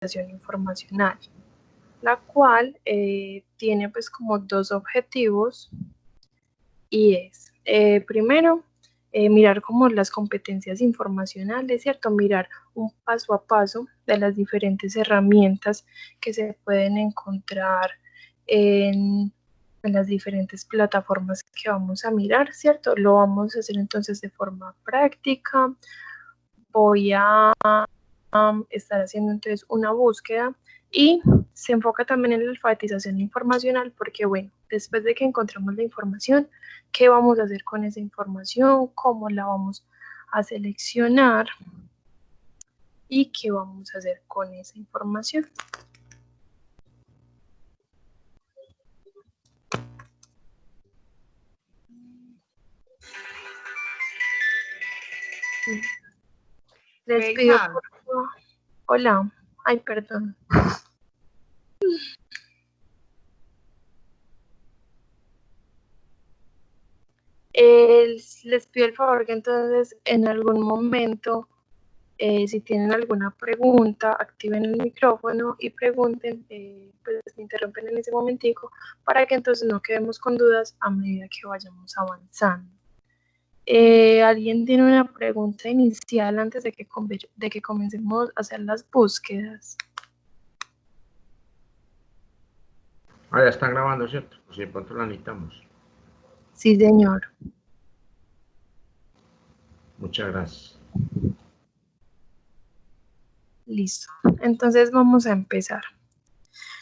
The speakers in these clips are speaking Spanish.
informacional, la cual tiene pues como dos objetivos, y es, primero, mirar como las competencias informacionales, ¿cierto? Mirar un paso a paso de las diferentes herramientas que se pueden encontrar en las diferentes plataformas que vamos a mirar, ¿cierto? Lo vamos a hacer entonces de forma práctica. Voy a estar haciendo entonces una búsqueda y se enfoca también en la alfabetización informacional porque, bueno, después de que encontramos la información, ¿qué vamos a hacer con esa información? ¿Cómo la vamos a seleccionar? ¿Y qué vamos a hacer con esa información? Les pido por favor. Hola. Ay, perdón. Les pido el favor que entonces en algún momento, si tienen alguna pregunta, activen el micrófono y pregunten, pues interrumpen en ese momentico para que entonces no quedemos con dudas a medida que vayamos avanzando. ¿Alguien tiene una pregunta inicial antes de que comencemos a hacer las búsquedas? Ah, ya está grabando, ¿cierto? Pues si de pronto la necesitamos. Sí, señor. Muchas gracias. Listo. Entonces vamos a empezar.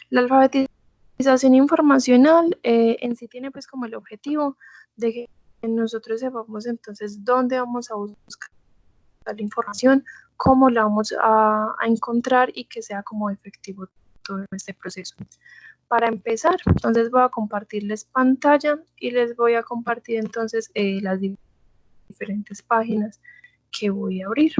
La alfabetización informacional en sí tiene pues como el objetivo de que nosotros sepamos entonces dónde vamos a buscar la información, cómo la vamos a encontrar y que sea como efectivo todo este proceso. Para empezar, entonces voy a compartirles pantalla y les voy a compartir entonces las diferentes páginas que voy a abrir.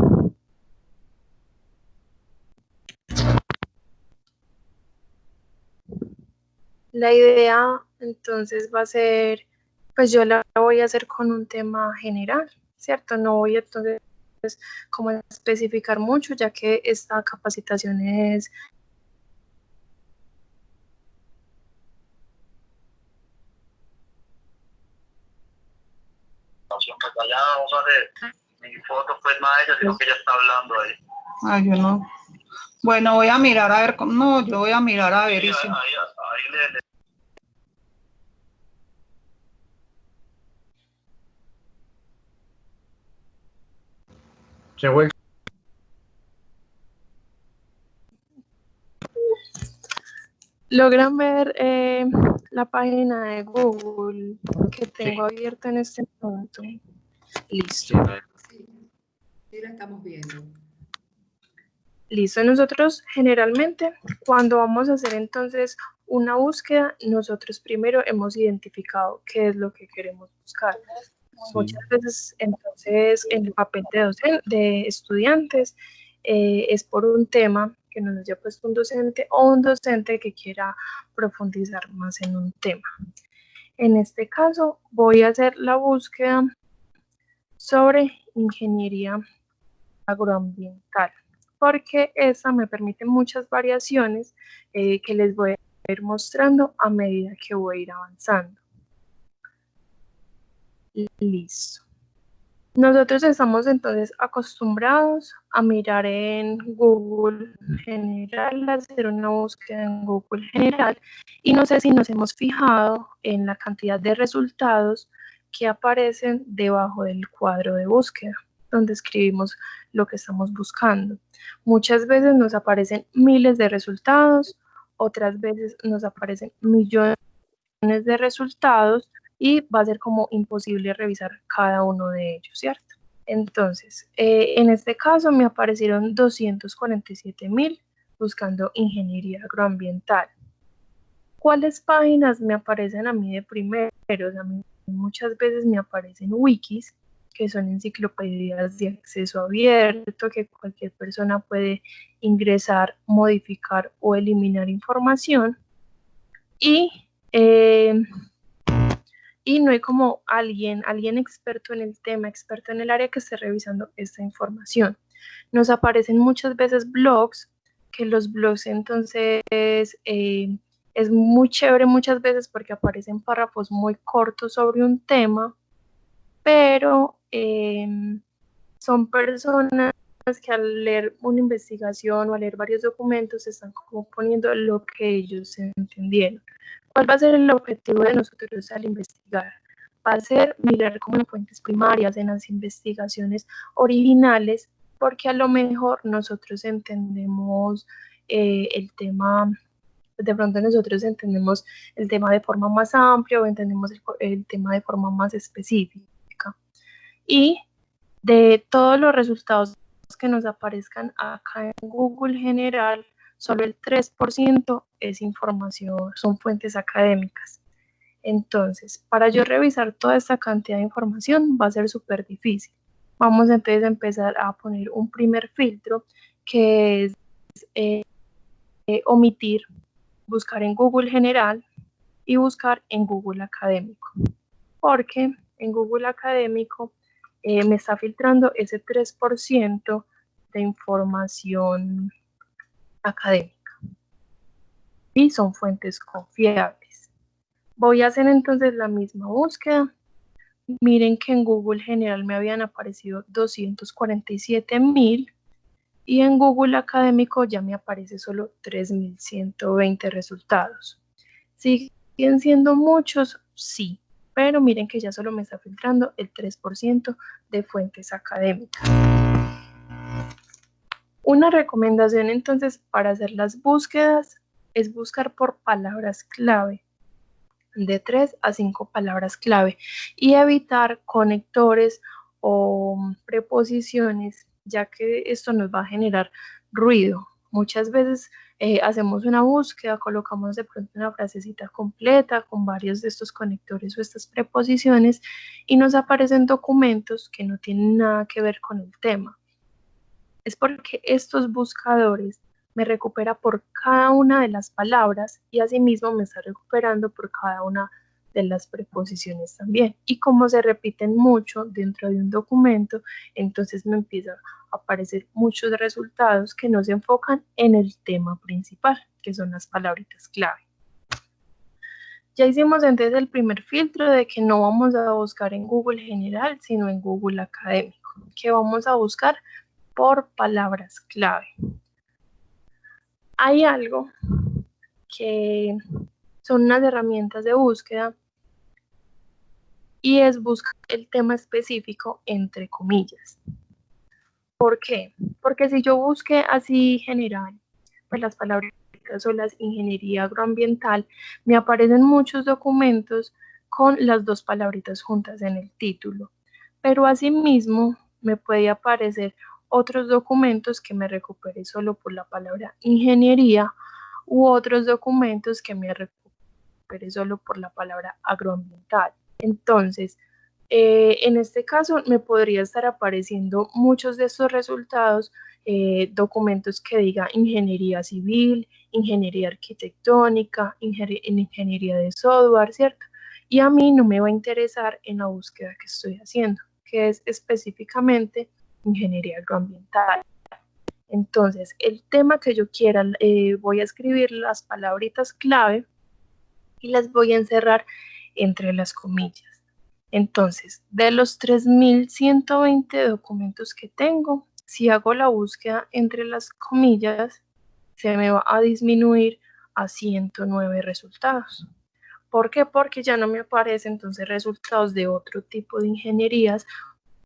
La idea entonces va a ser, pues yo la voy a hacer con un tema general, ¿cierto? No voy a entonces como a especificar mucho, ya que esta capacitación es pues allá vamos a ver mi foto, pues nada de ella, sino que ella está hablando ahí. Ay, yo no. Bueno, voy a mirar a ver cómo. No, yo voy a mirar a ver. Sí, Eso. ahí le... Se fue. logran ver la página de Google que tengo abierta en este momento. Listo. Sí, la estamos viendo. Listo, nosotros generalmente cuando vamos a hacer entonces una búsqueda, nosotros primero hemos identificado qué es lo que queremos buscar. Sí. Muchas veces entonces en el papel de estudiantes es por un tema que nos haya puesto un docente o un docente que quiera profundizar más en un tema. En este caso voy a hacer la búsqueda sobre ingeniería agroambiental, porque esa me permite muchas variaciones que les voy a ir mostrando a medida que voy a ir avanzando. Listo. Nosotros estamos entonces acostumbrados a mirar en Google general, hacer una búsqueda en Google general, y no sé si nos hemos fijado en la cantidad de resultados que aparecen debajo del cuadro de búsqueda, donde escribimos lo que estamos buscando. Muchas veces nos aparecen miles de resultados, otras veces nos aparecen millones de resultados, y va a ser como imposible revisar cada uno de ellos, ¿cierto? Entonces, en este caso me aparecieron 247.000 buscando ingeniería agroambiental. ¿Cuáles páginas me aparecen a mí de primeros? A mí muchas veces me aparecen wikis, que son enciclopedias de acceso abierto, que cualquier persona puede ingresar, modificar o eliminar información. Y no hay como alguien experto en el tema, experto en el área que esté revisando esta información. Nos aparecen muchas veces blogs que los blogs entonces es muy chévere muchas veces porque aparecen párrafos muy cortos sobre un tema, pero son personas que al leer una investigación o al leer varios documentos están como poniendo lo que ellos entendieron. ¿Cuál va a ser el objetivo de nosotros al investigar? Va a ser mirar como en fuentes primarias, en las investigaciones originales, porque a lo mejor nosotros entendemos el tema, de pronto nosotros entendemos el tema de forma más amplia o entendemos el tema de forma más específica. Y de todos los resultados que nos aparezcan acá en Google general, solo el 3% es información, son fuentes académicas. Entonces, para yo revisar toda esta cantidad de información va a ser súper difícil. Vamos entonces a empezar a poner un primer filtro que es omitir, buscar en Google general y buscar en Google académico. Porque en Google académico me está filtrando ese 3% de información académica y son fuentes confiables. Voy a hacer entonces la misma búsqueda. Miren que en Google general me habían aparecido 247.000 y en Google académico ya me aparece solo 3.120 resultados. ¿Siguen siendo muchos? Sí, pero miren que ya solo me está filtrando el 3% de fuentes académicas. Una recomendación entonces para hacer las búsquedas es buscar por palabras clave, de 3 a 5 palabras clave, y evitar conectores o preposiciones, ya que esto nos va a generar ruido. Muchas veces hacemos una búsqueda, colocamos de pronto una frasecita completa con varios de estos conectores o estas preposiciones y nos aparecen documentos que no tienen nada que ver con el tema. Es porque estos buscadores me recupera por cada una de las palabras y asimismo me está recuperando por cada una de las preposiciones también. Y como se repiten mucho dentro de un documento, entonces me empiezan a aparecer muchos resultados que no se enfocan en el tema principal, que son las palabritas clave. Ya hicimos entonces el primer filtro de que no vamos a buscar en Google general, sino en Google académico, que vamos a buscar por palabras clave. Hay algo que son unas herramientas de búsqueda y es buscar el tema específico entre comillas. ¿Por qué? Porque si yo busqué así general, pues las palabras o las ingeniería agroambiental, me aparecen muchos documentos con las dos palabritas juntas en el título, pero asimismo me puede aparecer otros documentos que me recupere solo por la palabra ingeniería u otros documentos que me recupere solo por la palabra agroambiental. Entonces, en este caso me podría estar apareciendo muchos de estos resultados, documentos que diga ingeniería civil, ingeniería arquitectónica, ingeniería de software, ¿cierto? Y a mí no me va a interesar en la búsqueda que estoy haciendo, que es específicamente ingeniería agroambiental. Entonces, el tema que yo quiera, voy a escribir las palabritas clave y las voy a encerrar entre las comillas. Entonces, de los 3.120 documentos que tengo, si hago la búsqueda entre las comillas, se me va a disminuir a 109 resultados. ¿Por qué? Porque ya no me aparecen entonces resultados de otro tipo de ingenierías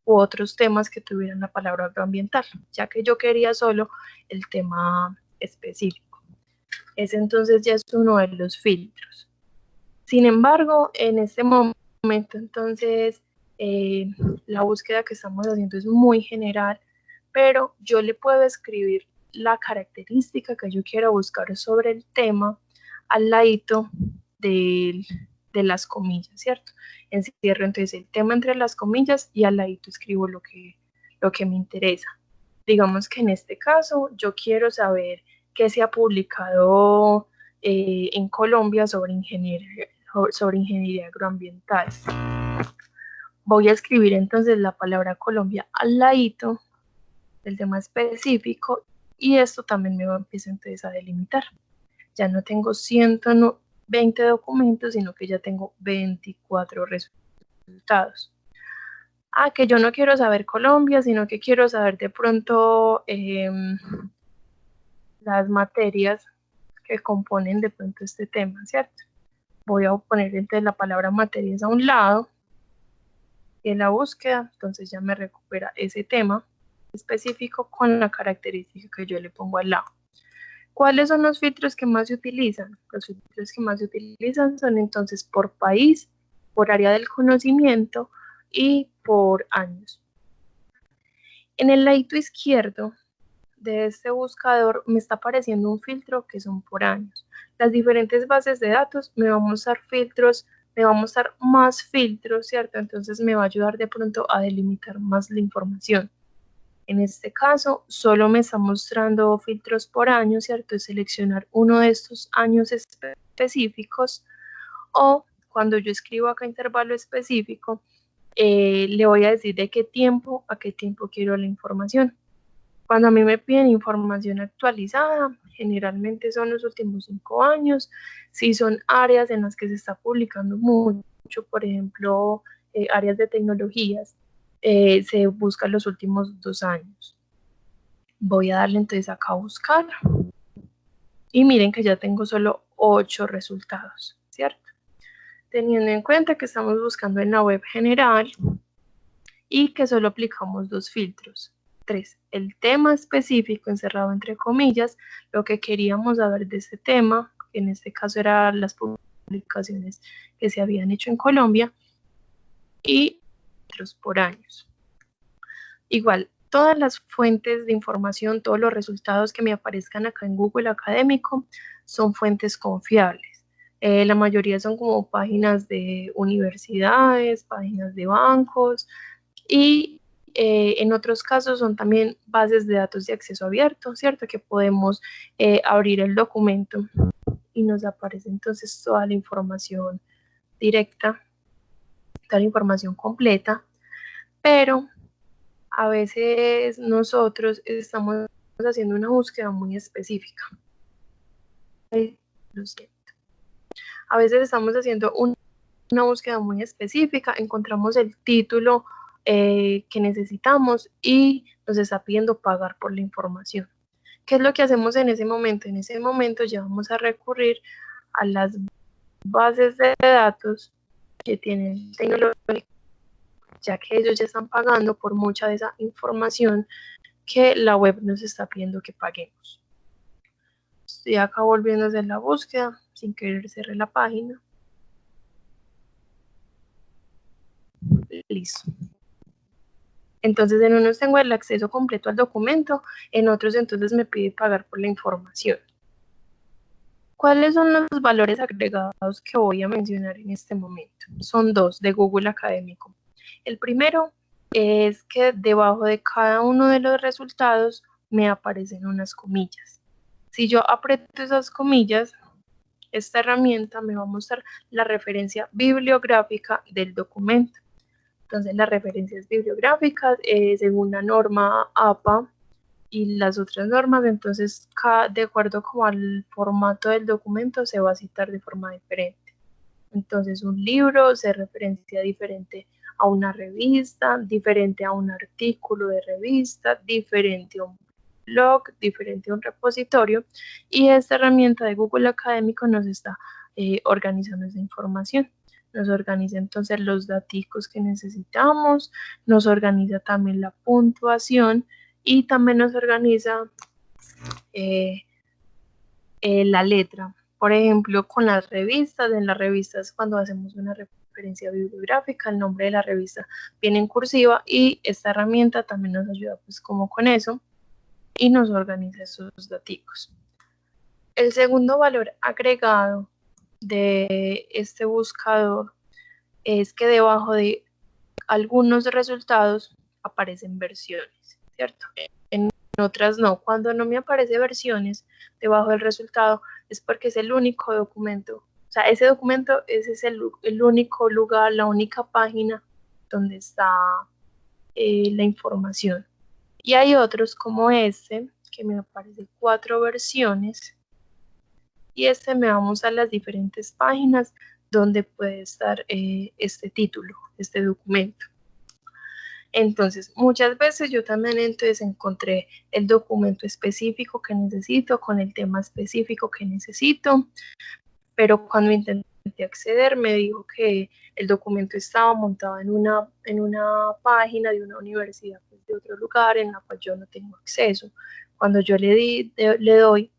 u otros temas que tuvieran la palabra agroambiental, ya que yo quería solo el tema específico. Ese entonces ya es uno de los filtros. Sin embargo, en este momento, entonces, la búsqueda que estamos haciendo es muy general, pero yo le puedo escribir la característica que yo quiera buscar sobre el tema al ladito de las comillas, ¿cierto? Encierro entonces el tema entre las comillas y al ladito escribo lo que me interesa. Digamos que en este caso yo quiero saber qué se ha publicado en Colombia sobre ingeniería agroambiental. Voy a escribir entonces la palabra Colombia al ladito del tema específico y esto también me va a empezar entonces a delimitar. Ya no tengo 120 documentos, sino que ya tengo 24 resultados. Que yo no quiero saber Colombia, sino que quiero saber de pronto las materias que componen de pronto este tema, ¿cierto? Voy a poner entonces la palabra materias a un lado y en la búsqueda, entonces ya me recupera ese tema específico con la característica que yo le pongo al lado. ¿Cuáles son los filtros que más se utilizan? Los filtros que más se utilizan son entonces por país, por área del conocimiento y por años. En el ladito izquierdo de este buscador me está apareciendo un filtro que son por años. Las diferentes bases de datos me van a mostrar filtros, me va a mostrar más filtros, ¿cierto? Entonces me va a ayudar de pronto a delimitar más la información. En este caso, solo me está mostrando filtros por año, ¿cierto? Es seleccionar uno de estos años específicos, o cuando yo escribo acá intervalo específico, le voy a decir de qué tiempo a qué tiempo quiero la información. Cuando a mí me piden información actualizada, generalmente son los últimos 5 años. Si son áreas en las que se está publicando mucho, por ejemplo, áreas de tecnologías, se buscan los últimos 2 años. Voy a darle entonces acá a buscar. Y miren que ya tengo solo 8 resultados, ¿cierto? Teniendo en cuenta que estamos buscando en la web general y que solo aplicamos 2 filtros. 3. El tema específico encerrado entre comillas, lo que queríamos saber de este tema, que en este caso eran las publicaciones que se habían hecho en Colombia, y filtros por años. Igual, todas las fuentes de información, todos los resultados que me aparezcan acá en Google Académico son fuentes confiables. La mayoría son como páginas de universidades, páginas de bancos, y en otros casos son también bases de datos de acceso abierto, ¿cierto? Que podemos abrir el documento y nos aparece entonces toda la información directa, toda la información completa, pero a veces nosotros estamos haciendo una búsqueda muy específica. Lo siento. A veces estamos haciendo una búsqueda muy específica, encontramos el título que necesitamos y nos está pidiendo pagar por la información. ¿Qué es lo que hacemos en ese momento? En ese momento ya vamos a recurrir a las bases de datos que tienen tecnológica, ya que ellos ya están pagando por mucha de esa información que la web nos está pidiendo que paguemos. Estoy acá volviendo a hacer la búsqueda, sin querer cerrar la página. Listo. Entonces en unos tengo el acceso completo al documento, en otros entonces me pide pagar por la información. ¿Cuáles son los valores agregados que voy a mencionar en este momento? Son 2 de Google Académico. El primero es que debajo de cada uno de los resultados me aparecen unas comillas. Si yo aprieto esas comillas, esta herramienta me va a mostrar la referencia bibliográfica del documento. Entonces las referencias bibliográficas según la norma APA y las otras normas, entonces de acuerdo como al formato del documento se va a citar de forma diferente. Entonces un libro se referencia diferente a una revista, diferente a un artículo de revista, diferente a un blog, diferente a un repositorio, y esta herramienta de Google Académico nos está organizando esa información. Nos organiza entonces los datos que necesitamos, nos organiza también la puntuación y también nos organiza la letra. Por ejemplo, con las revistas, en las revistas cuando hacemos una referencia bibliográfica, el nombre de la revista viene en cursiva y esta herramienta también nos ayuda pues como con eso y nos organiza esos datos. El segundo valor agregado de este buscador es que debajo de algunos resultados aparecen versiones, ¿cierto? En otras no. Cuando no me aparece versiones debajo del resultado es porque es el único documento. O sea, ese documento ese es el único lugar, la única página donde está la información. Y hay otros como este, que me aparece 4 versiones y me vamos a las diferentes páginas donde puede estar este título, este documento. Entonces, muchas veces yo también encontré el documento específico que necesito con el tema específico que necesito, pero cuando intenté acceder me dijo que el documento estaba montado en una página de una universidad de otro lugar en la cual yo no tengo acceso. Cuando yo le doy,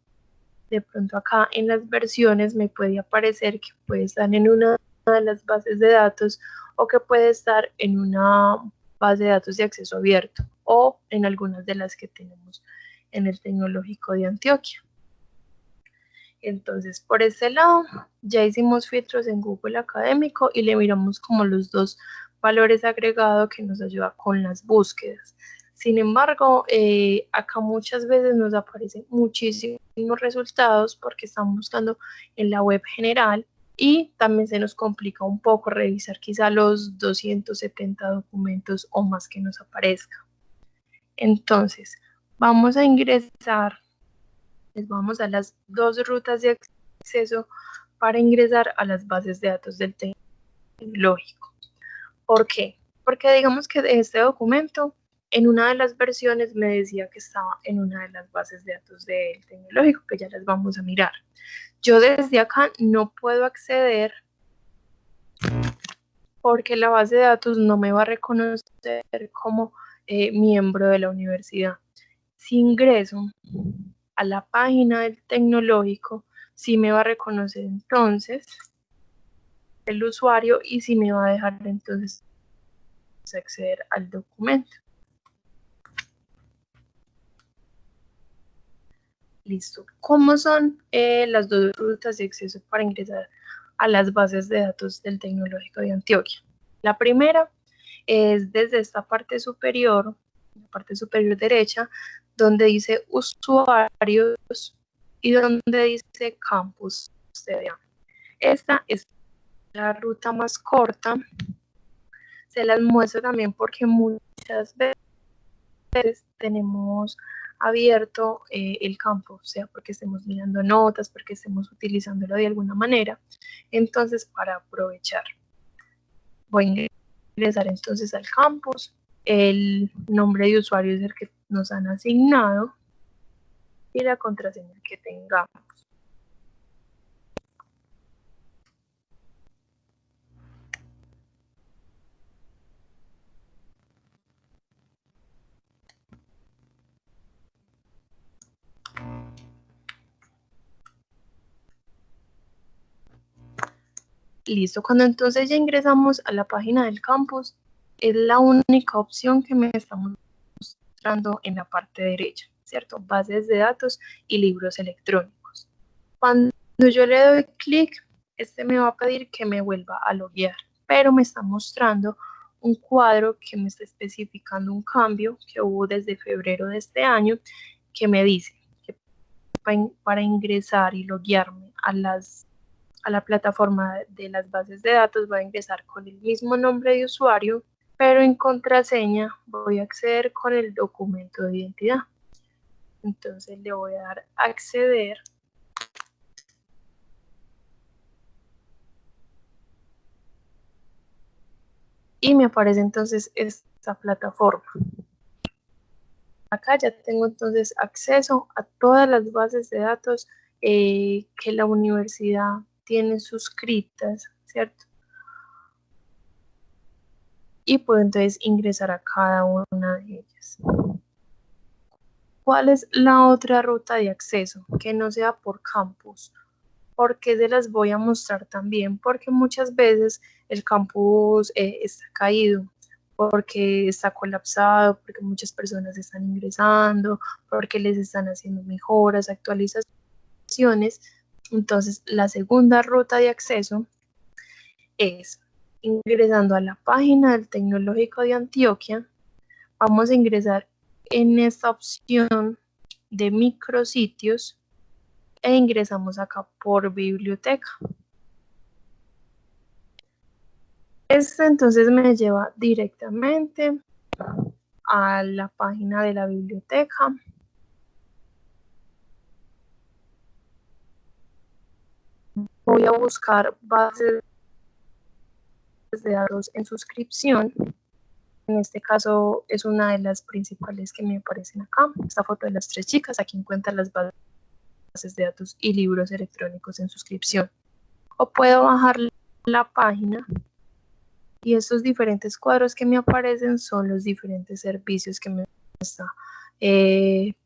de pronto acá en las versiones me puede aparecer que puede estar en una de las bases de datos o que puede estar en una base de datos de acceso abierto o en algunas de las que tenemos en el Tecnológico de Antioquia. Entonces, por este lado, ya hicimos filtros en Google Académico y le miramos como los dos valores agregados que nos ayuda con las búsquedas. Sin embargo, acá muchas veces nos aparecen muchísimos resultados porque estamos buscando en la web general y también se nos complica un poco revisar quizá los 270 documentos o más que nos aparezca. Entonces, vamos a ingresar. Les vamos a las dos rutas de acceso para ingresar a las bases de datos del Tecnológico. ¿Por qué? Porque digamos que este documento en una de las versiones me decía que estaba en una de las bases de datos del Tecnológico, que ya las vamos a mirar. Yo desde acá no puedo acceder porque la base de datos no me va a reconocer como miembro de la universidad. Si ingreso a la página del Tecnológico, sí me va a reconocer entonces el usuario y sí me va a dejar entonces acceder al documento. Listo. ¿Cómo son las dos rutas de acceso para ingresar a las bases de datos del Tecnológico de Antioquia? La primera es desde esta parte superior, la parte superior derecha, donde dice usuarios y donde dice campus CDA. Esta es la ruta más corta. Se las muestro también porque muchas veces tenemos abierto el campo, o sea, porque estemos mirando notas, porque estemos utilizándolo de alguna manera. Entonces, para aprovechar, voy a ingresar entonces al campus. El nombre de usuario es el que nos han asignado y la contraseña que tengamos. Listo, cuando entonces ya ingresamos a la página del campus, es la única opción que me está mostrando en la parte derecha, ¿cierto? Bases de datos y libros electrónicos. Cuando yo le doy clic, me va a pedir que me vuelva a loguear, pero me está mostrando un cuadro que me está especificando un cambio que hubo desde febrero de este año, que me dice que para ingresar y loguearme a la plataforma de las bases de datos voy a ingresar con el mismo nombre de usuario, pero en contraseña voy a acceder con el documento de identidad. Entonces le voy a dar a acceder. Y me aparece entonces esta plataforma. Acá ya tengo entonces acceso a todas las bases de datos que la universidad tiene suscritas, ¿cierto? Y puedo entonces ingresar a cada una de ellas. ¿Cuál es la otra ruta de acceso? Que no sea por campus. ¿Por qué se las voy a mostrar también? Porque muchas veces el campus está caído, porque está colapsado, porque muchas personas están ingresando, porque les están haciendo mejoras, actualizaciones. Entonces, la segunda ruta de acceso es ingresando a la página del Tecnológico de Antioquia. Vamos a ingresar en esta opción de micrositios e ingresamos acá por biblioteca. Entonces me lleva directamente a la página de la biblioteca. voy a buscar bases de datos en suscripción. En este caso es una de las principales que me aparecen acá. Esta foto de las 3 chicas, aquí encuentran las bases de datos y libros electrónicos en suscripción. O puedo bajar la página y estos diferentes cuadros que me aparecen son los diferentes servicios que me está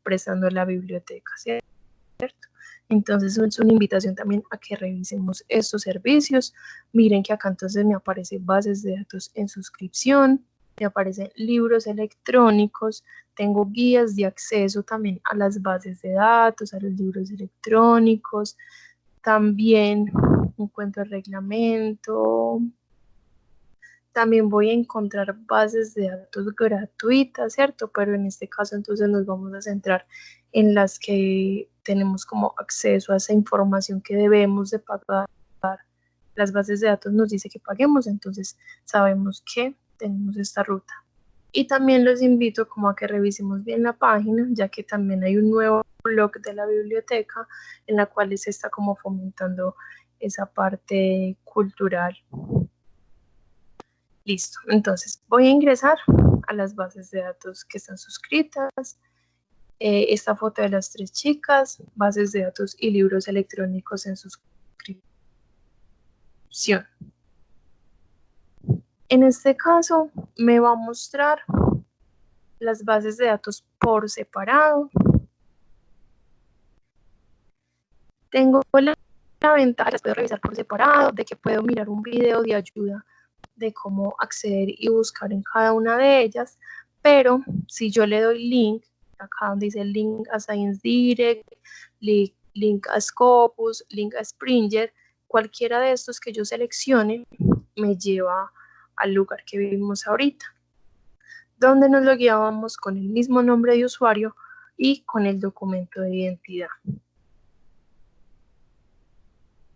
prestando la biblioteca, ¿cierto? Entonces es una invitación también a que revisemos estos servicios. Miren que acá entonces me aparecen bases de datos en suscripción, me aparecen libros electrónicos, tengo guías de acceso también a las bases de datos, a los libros electrónicos, también encuentro el reglamento. También voy a encontrar bases de datos gratuitas, ¿cierto? Pero en este caso entonces nos vamos a centrar en las que tenemos como acceso a esa información que debemos de pagar. Las bases de datos nos dice que paguemos, entonces sabemos que tenemos esta ruta. Y también los invito como a que revisemos bien la página, ya que también hay un nuevo blog de la biblioteca en la cual se está como fomentando esa parte cultural. Listo, entonces voy a ingresar a las bases de datos que están suscritas. Esta foto de las 3 chicas, bases de datos y libros electrónicos en suscripción. En este caso me va a mostrar las bases de datos por separado. Tengo la ventaja, las puedo revisar por separado, de que puedo mirar un video de ayuda de cómo acceder y buscar en cada una de ellas, pero si yo le doy link, acá donde dice link a Science Direct, link a Scopus, link a Springer, cualquiera de estos que yo seleccione me lleva al lugar que vimos ahorita, donde nos lo guiábamos con el mismo nombre de usuario y con el documento de identidad.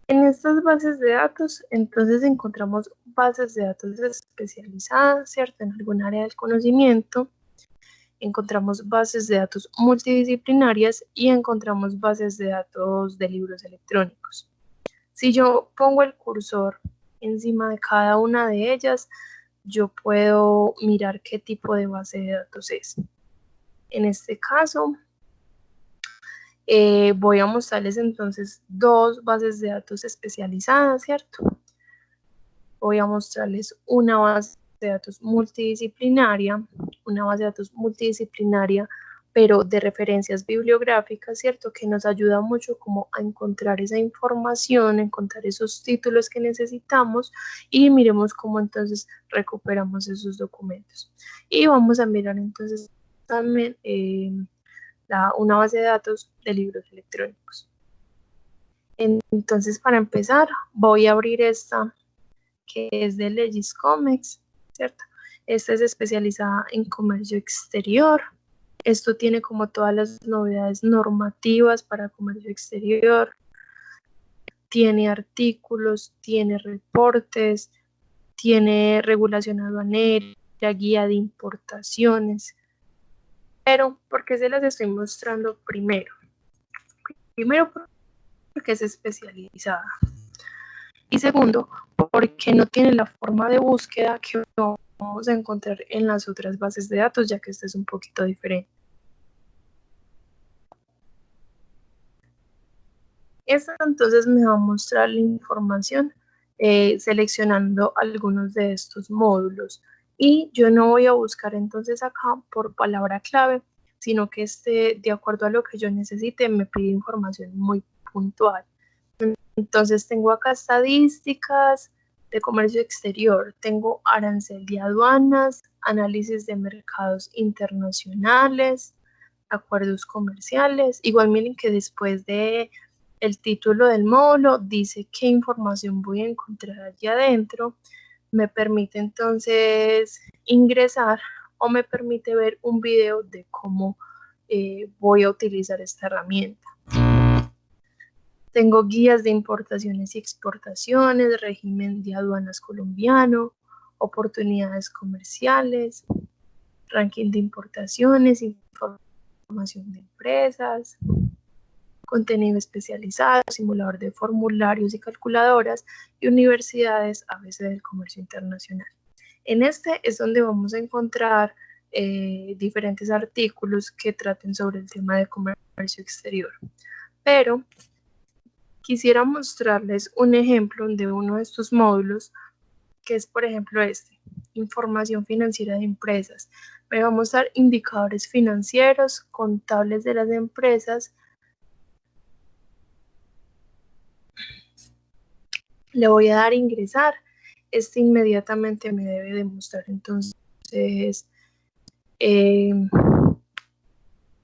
En estas bases de datos, entonces encontramos bases de datos especializadas, ¿cierto? En algún área del conocimiento. Encontramos bases de datos multidisciplinarias y encontramos bases de datos de libros electrónicos. Si yo pongo el cursor encima de cada una de ellas, yo puedo mirar qué tipo de base de datos es. En este caso, voy a mostrarles entonces 2 bases de datos especializadas, ¿cierto? Voy a mostrarles una base de datos multidisciplinaria, pero de referencias bibliográficas, ¿cierto? Que nos ayuda mucho como a encontrar esa información, encontrar esos títulos que necesitamos y miremos cómo entonces recuperamos esos documentos. Y vamos a mirar entonces también una base de datos de libros electrónicos. Entonces, para empezar, voy a abrir esta que es de Legiscomex, ¿cierto? Esta es especializada en comercio exterior. Esto tiene como todas las novedades normativas para comercio exterior. Tiene artículos, tiene reportes, tiene regulación aduanera, guía de importaciones. Pero, ¿por qué se las estoy mostrando primero? Primero, porque es especializada. Y segundo, porque no tiene la forma de búsqueda que vamos a encontrar en las otras bases de datos, ya que esta es un poquito diferente. Esta entonces me va a mostrar la información seleccionando algunos de estos módulos. Y yo no voy a buscar entonces acá por palabra clave, sino que de acuerdo a lo que yo necesite me pide información muy puntual. Entonces tengo acá estadísticas de comercio exterior, tengo arancel de aduanas, análisis de mercados internacionales, acuerdos comerciales. Igual miren que después de el título del módulo dice qué información voy a encontrar allí adentro. Me permite entonces ingresar o me permite ver un video de cómo voy a utilizar esta herramienta. Tengo guías de importaciones y exportaciones, régimen de aduanas colombiano, oportunidades comerciales, ranking de importaciones, información de empresas. contenido especializado, simulador de formularios y calculadoras, y universidades ABC del comercio internacional. En este es donde vamos a encontrar diferentes artículos que traten sobre el tema de comercio exterior. Pero quisiera mostrarles un ejemplo de uno de estos módulos, que es por ejemplo este, información financiera de empresas. Me va a mostrar indicadores financieros, contables de las empresas. Le voy a dar a ingresar. Este inmediatamente me debe demostrar entonces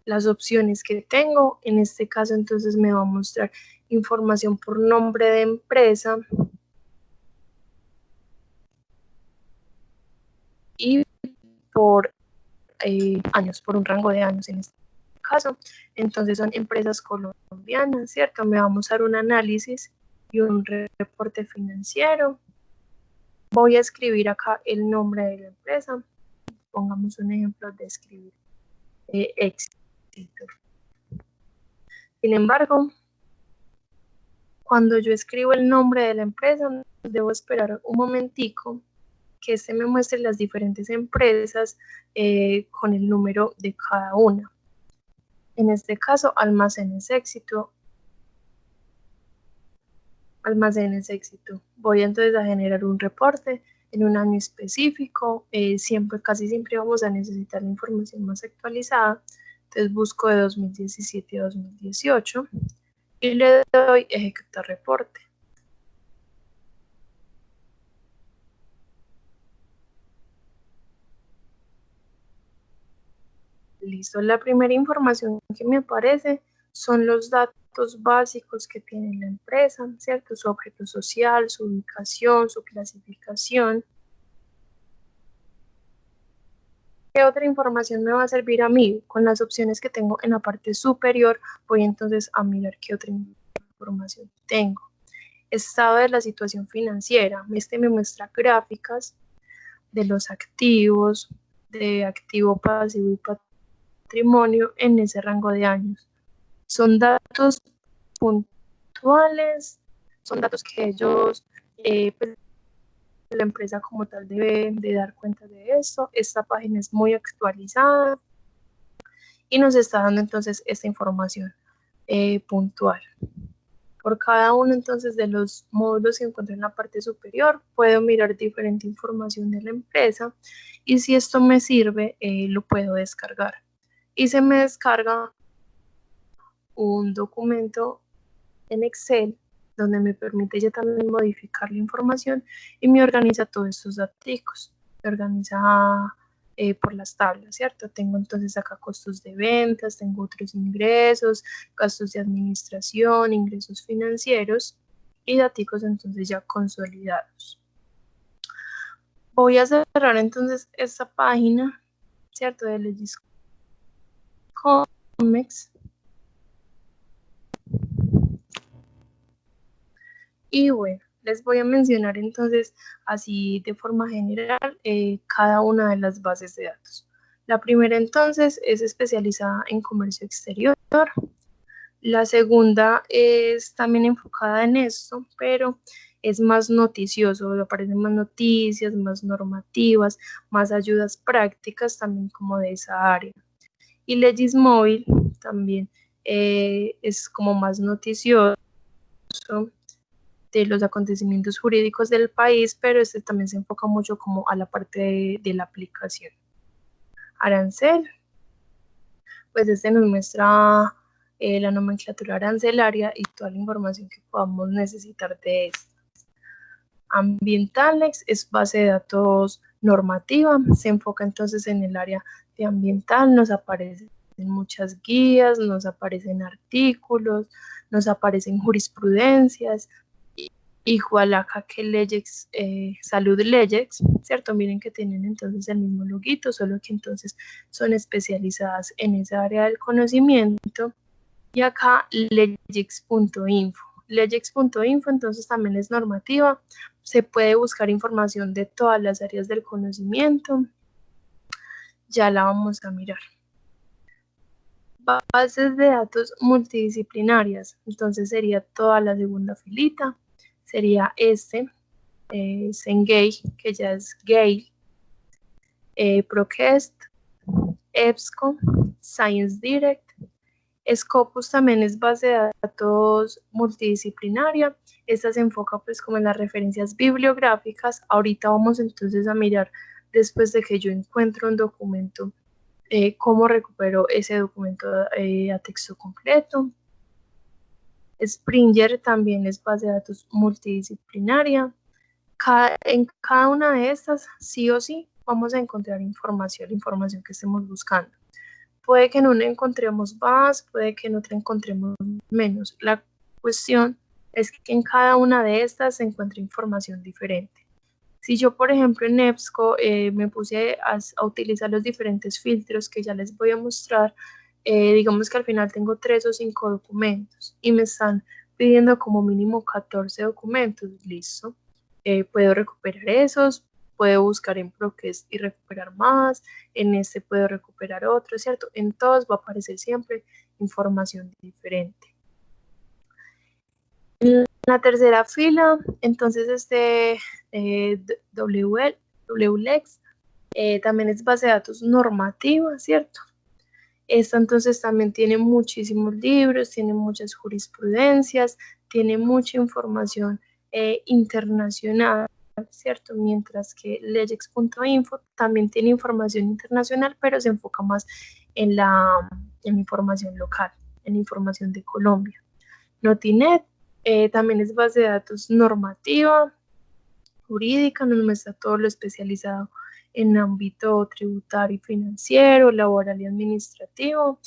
las opciones que tengo. En este caso entonces me va a mostrar información por nombre de empresa y por años, por un rango de años en este caso. Entonces son empresas colombianas, ¿cierto? Me va a mostrar un análisis y un reporte financiero. Voy a escribir acá el nombre de la empresa. Pongamos un ejemplo de escribir éxito. Sin embargo, cuando yo escribo el nombre de la empresa, debo esperar un momentico que este me muestre las diferentes empresas con el número de cada una. En este caso, Almacenes Éxito. Almacenes Éxito. Voy entonces a generar un reporte en un año específico. Casi siempre vamos a necesitar la información más actualizada. Entonces busco de 2017 a 2018 y le doy ejecutar reporte. Listo, la primera información que me aparece son los datos básicos que tiene la empresa, ¿cierto? Su objeto social, su ubicación, su clasificación. ¿Qué otra información me va a servir a mí? Con las opciones que tengo en la parte superior, voy entonces a mirar qué otra información tengo. Estado de la situación financiera. Este me muestra gráficas de los activos, de activo, pasivo y patrimonio en ese rango de años. Son datos puntuales, son datos que ellos, pues, la empresa como tal debe de dar cuenta de esto. Esta página es muy actualizada y nos está dando entonces esta información puntual. Por cada uno entonces de los módulos que encuentro en la parte superior, puedo mirar diferente información de la empresa y si esto me sirve, lo puedo descargar. Y se me descarga un documento en Excel donde me permite ya también modificar la información y me organiza todos estos datos. Me organiza por las tablas, ¿cierto? Tengo entonces acá costos de ventas, tengo otros ingresos, gastos de administración, ingresos financieros y datos entonces ya consolidados. Voy a cerrar entonces esta página, ¿cierto? De LegisComex. Y bueno, les voy a mencionar entonces así de forma general cada una de las bases de datos. La primera entonces es especializada en comercio exterior. La segunda es también enfocada en esto, pero es más noticioso, aparecen más noticias, más normativas, más ayudas prácticas también como de esa área. Y LegisMóvil también es como más noticioso de los acontecimientos jurídicos del país, pero este también se enfoca mucho como a la parte de la aplicación. Arancel, pues este nos muestra la nomenclatura arancelaria y toda la información que podamos necesitar de esto. Ambientalex es base de datos normativa, se enfoca entonces en el área de ambiental, nos aparecen muchas guías, nos aparecen artículos, nos aparecen jurisprudencias. Igual acá que Legex, Salud Legex, ¿cierto? Miren que tienen entonces el mismo loguito, solo que entonces son especializadas en esa área del conocimiento. Y acá Legex.info. Legex.info entonces también es normativa, se puede buscar información de todas las áreas del conocimiento. Ya la vamos a mirar. bases de datos multidisciplinarias. Entonces sería toda la segunda filita, sería Cengage, que ya es Gale, ProQuest, EBSCO, ScienceDirect. Scopus también es base de datos multidisciplinaria. Esta se enfoca pues como en las referencias bibliográficas. Ahorita vamos entonces a mirar, después de que yo encuentro un documento, cómo recupero ese documento a texto completo. Springer también es base de datos multidisciplinaria. En cada una de estas, sí o sí, vamos a encontrar información, la información que estemos buscando. Puede que en una encontremos más, puede que en otra encontremos menos. La cuestión es que en cada una de estas se encuentra información diferente. Si yo, por ejemplo, en EBSCO me puse a utilizar los diferentes filtros que ya les voy a mostrar, digamos que al final tengo 3 o 5 documentos y me están pidiendo como mínimo 14 documentos, listo. Puedo recuperar esos, puedo buscar en ProQuest y recuperar más, en este puedo recuperar otro, ¿cierto? En todos va a aparecer siempre información diferente. En la tercera fila, entonces WLEX también es base de datos normativa, ¿cierto? Esta entonces también tiene muchísimos libros, tiene muchas jurisprudencias, tiene mucha información internacional, ¿cierto? Mientras que legex.info también tiene información internacional, pero se enfoca más en la información local, en la información de Colombia. Notinet también es base de datos normativa, jurídica, nos muestra todo lo especializado en ámbito tributario y financiero, laboral y administrativo.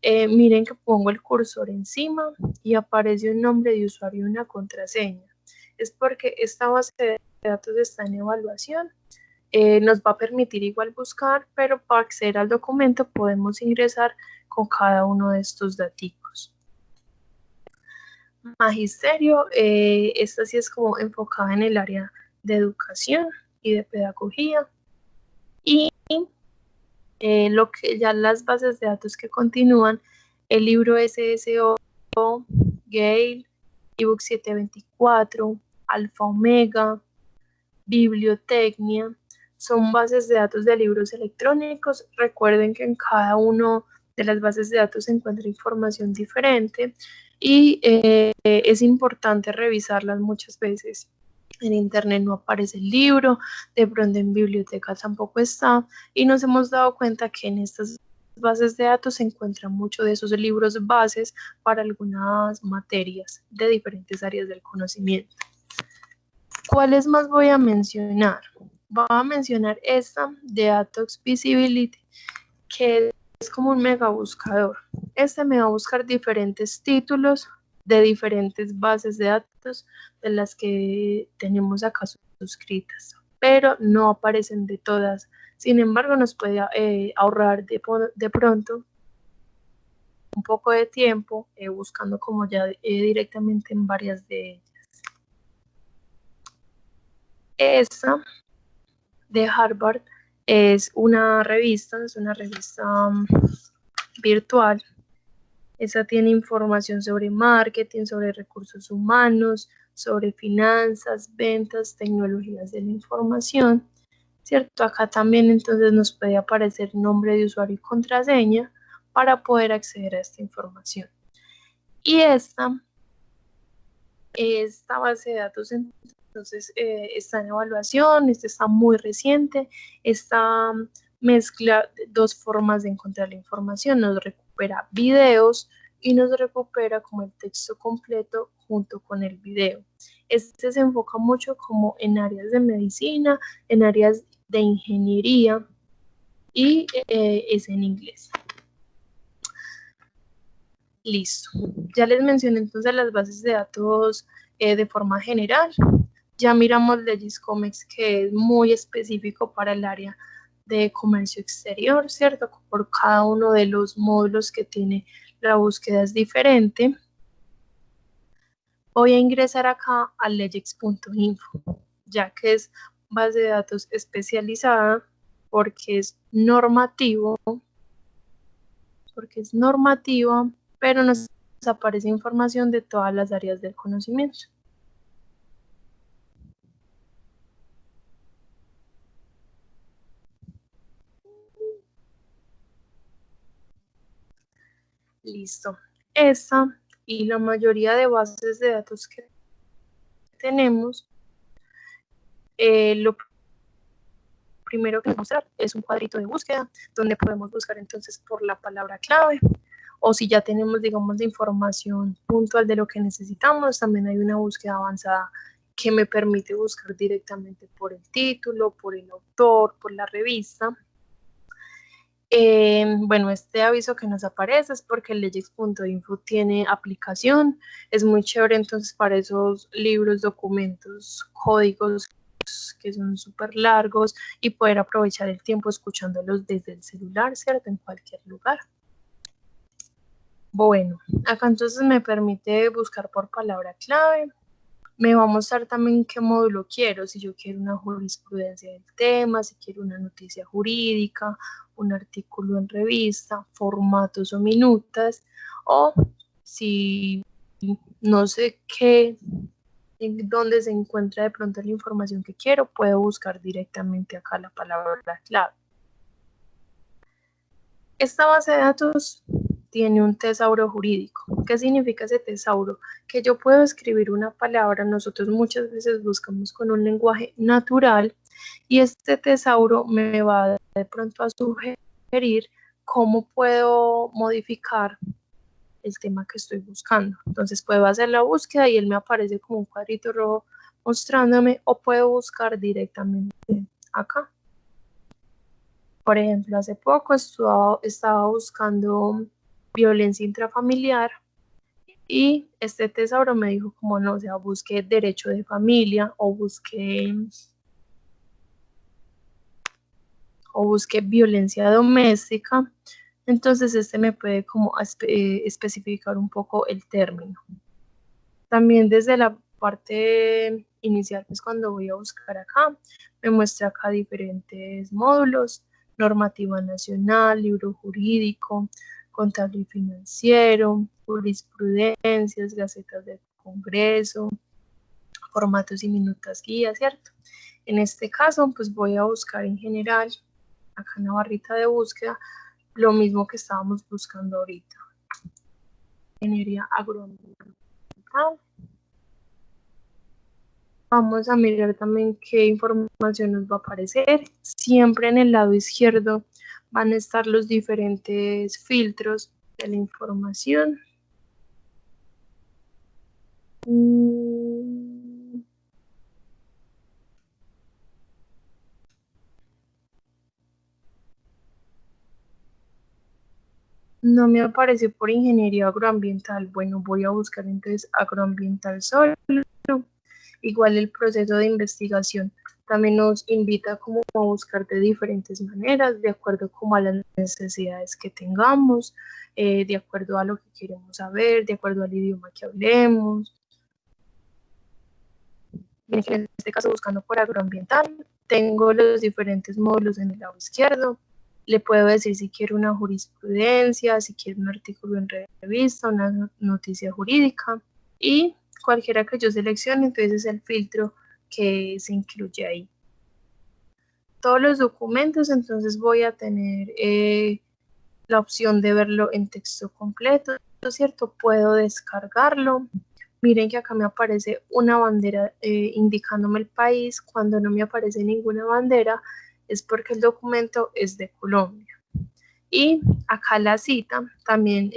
Miren que pongo el cursor encima y aparece un nombre de usuario y una contraseña. Es porque esta base de datos está en evaluación. Nos va a permitir igual buscar, pero para acceder al documento podemos ingresar con cada uno de estos datos. Magisterio, esta sí es como enfocada en el área de educación y de pedagogía. Y lo que ya las bases de datos que continúan, el libro SSO, Gale, ebook 724, Alfa Omega, Bibliotecnia, son bases de datos de libros electrónicos. Recuerden que en cada uno de las bases de datos se encuentra información diferente y es importante revisarlas muchas veces. En internet no aparece el libro, de pronto en biblioteca tampoco está, y nos hemos dado cuenta que en estas bases de datos se encuentran muchos de esos libros bases para algunas materias de diferentes áreas del conocimiento. ¿Cuáles más voy a mencionar? Voy a mencionar esta de Atox Visibility, que es como un mega buscador. Este me va a buscar diferentes títulos de diferentes bases de datos de las que tenemos acá suscritas, pero no aparecen de todas. Sin embargo, nos puede ahorrar de pronto un poco de tiempo buscando como ya directamente en varias de ellas. Esta de Harvard es una revista virtual. Esa tiene información sobre marketing, sobre recursos humanos, sobre finanzas, ventas, tecnologías de la información, ¿cierto? Acá también entonces nos puede aparecer nombre de usuario y contraseña para poder acceder a esta información. Y esta base de datos entonces está en evaluación, esta está muy reciente, esta mezcla dos formas de encontrar la información, nos recupera videos y nos recupera como el texto completo junto con el video. Este se enfoca mucho como en áreas de medicina, en áreas de ingeniería y es en inglés. Listo. Ya les mencioné entonces las bases de datos de forma general. Ya miramos Legiscomex, que es muy específico para el área de comercio exterior, ¿cierto? Por cada uno de los módulos que tiene la búsqueda es diferente. Voy a ingresar acá a legex.info, ya que es base de datos especializada porque es normativo porque es normativa, pero nos aparece información de todas las áreas del conocimiento. Listo. Esta y la mayoría de bases de datos que tenemos, lo primero que vamos a mostrar es un cuadrito de búsqueda donde podemos buscar entonces por la palabra clave, o si ya tenemos, digamos, la información puntual de lo que necesitamos, también hay una búsqueda avanzada que me permite buscar directamente por el título, por el autor, por la revista. Bueno, este aviso que nos aparece es porque el LegX.info tiene aplicación, es muy chévere entonces para esos libros, documentos, códigos que son súper largos y poder aprovechar el tiempo escuchándolos desde el celular, ¿cierto? En cualquier lugar. Bueno, acá entonces me permite buscar por palabra clave. Me va a mostrar también qué módulo quiero, si yo quiero una jurisprudencia del tema, si quiero una noticia jurídica, un artículo en revista, formatos o minutas, o si no sé qué, en dónde se encuentra de pronto la información que quiero, puedo buscar directamente acá la palabra clave. Esta base de datos tiene un tesauro jurídico. ¿Qué significa ese tesauro? Que yo puedo escribir una palabra, nosotros muchas veces buscamos con un lenguaje natural y este tesauro me va de pronto a sugerir cómo puedo modificar el tema que estoy buscando. Entonces puedo hacer la búsqueda y él me aparece como un cuadrito rojo mostrándome, o puedo buscar directamente acá. Por ejemplo, hace poco estaba buscando violencia intrafamiliar y este tesauro me dijo como no, o sea, busqué derecho de familia o busqué violencia doméstica. Entonces este me puede como especificar un poco el término. También desde la parte inicial, pues cuando voy a buscar acá, me muestra acá diferentes módulos: normativa nacional, libro jurídico, contable y financiero, jurisprudencias, gacetas del Congreso, formatos y minutas guía, ¿cierto? En este caso, pues voy a buscar en general, acá en la barrita de búsqueda, lo mismo que estábamos buscando ahorita: ingeniería agroambiental. Vamos a mirar también qué información nos va a aparecer. Siempre en el lado izquierdo van a estar los diferentes filtros de la información. No me apareció por ingeniería agroambiental. Bueno, voy a buscar entonces agroambiental solo. Igual el proceso de investigación también nos invita como a buscar de diferentes maneras, de acuerdo como a las necesidades que tengamos, de acuerdo a lo que queremos saber, de acuerdo al idioma que hablemos. En este caso, buscando por agroambiental, tengo los diferentes módulos en el lado izquierdo. Le puedo decir si quiero una jurisprudencia, si quiero un artículo en revista, una noticia jurídica, y cualquiera que yo seleccione, entonces es el filtro que se incluye ahí. Todos los documentos, entonces voy a tener la opción de verlo en texto completo, ¿cierto? Puedo descargarlo. Miren que acá me aparece una bandera indicándome el país. Cuando no me aparece ninguna bandera es porque el documento es de Colombia. Y acá la cita también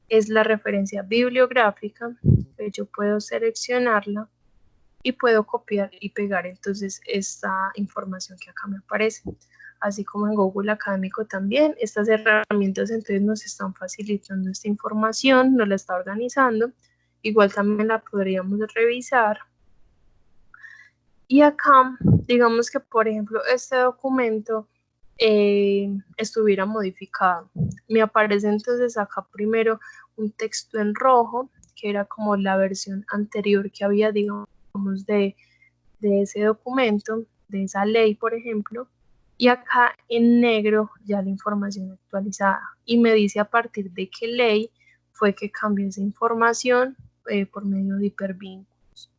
es la referencia bibliográfica. Yo puedo seleccionarla y puedo copiar y pegar entonces esta información que acá me aparece. Así como en Google Académico también, estas herramientas entonces nos están facilitando esta información, nos la está organizando. Igual también la podríamos revisar. Y acá, digamos que por ejemplo este documento estuviera modificado. Me aparece entonces acá primero un texto en rojo, que era como la versión anterior que había, digamos, de ese documento, de esa ley, por ejemplo. Y acá en negro ya la información actualizada. Y me dice a partir de qué ley fue que cambió esa información por medio de hipervínculos.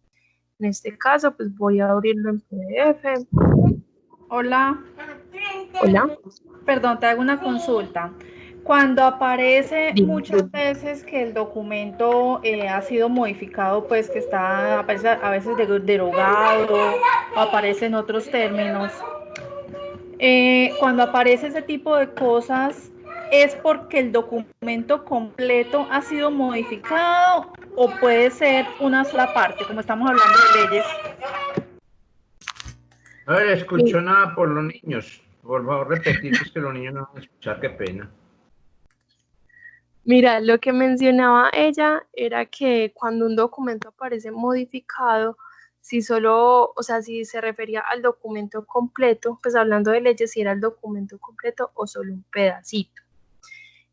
En este caso, pues voy a abrirlo en PDF. Hola. Hola. Perdón, te hago una consulta. Cuando aparece Dime. muchas veces que el documento ha sido modificado, pues que está aparece a veces derogado o aparece en otros términos, cuando aparece ese tipo de cosas, ¿es porque el documento completo ha sido modificado o puede ser una sola parte, como estamos hablando de leyes? A ver, escucho nada por los niños. Por favor, repetir, que es que los niños no van a escuchar, qué pena. Mira, lo que mencionaba ella era que cuando un documento aparece modificado, si solo, o sea, si se refería al documento completo, pues hablando de leyes, si era el documento completo o solo un pedacito.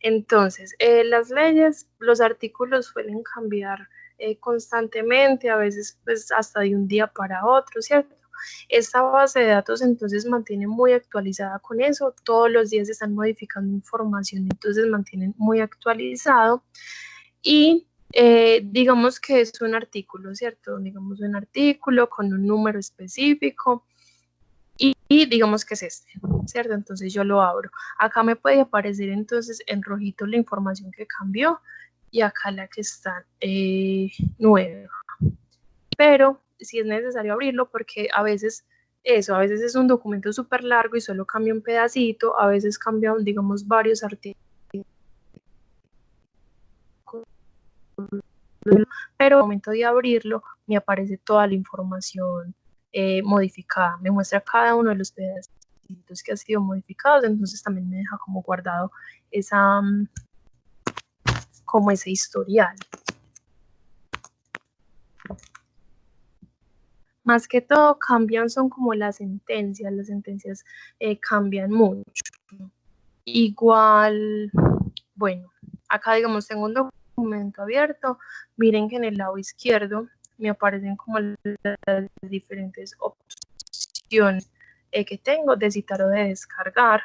Entonces, las leyes, los artículos suelen cambiar constantemente, a veces pues hasta de un día para otro, ¿cierto? Esta base de datos entonces mantiene muy actualizada con eso, todos los días están modificando información, entonces mantienen muy actualizado y digamos que es un artículo, ¿cierto? Digamos un artículo con un número específico y digamos que es este, ¿cierto? Entonces yo lo abro. Acá me puede aparecer entonces en rojito la información que cambió y acá la que está nueva. Pero sí es necesario abrirlo porque a veces a veces es un documento súper largo y solo cambia un pedacito, a veces cambian, digamos, varios artículos, pero al momento de abrirlo me aparece toda la información modificada, me muestra cada uno de los pedacitos que ha sido modificados, entonces también me deja como guardado esa, como ese historial. Más que todo cambian son como las sentencias cambian mucho. Igual, bueno, acá digamos tengo un documento abierto, miren que en el lado izquierdo me aparecen como las diferentes opciones que tengo de citar o de descargar.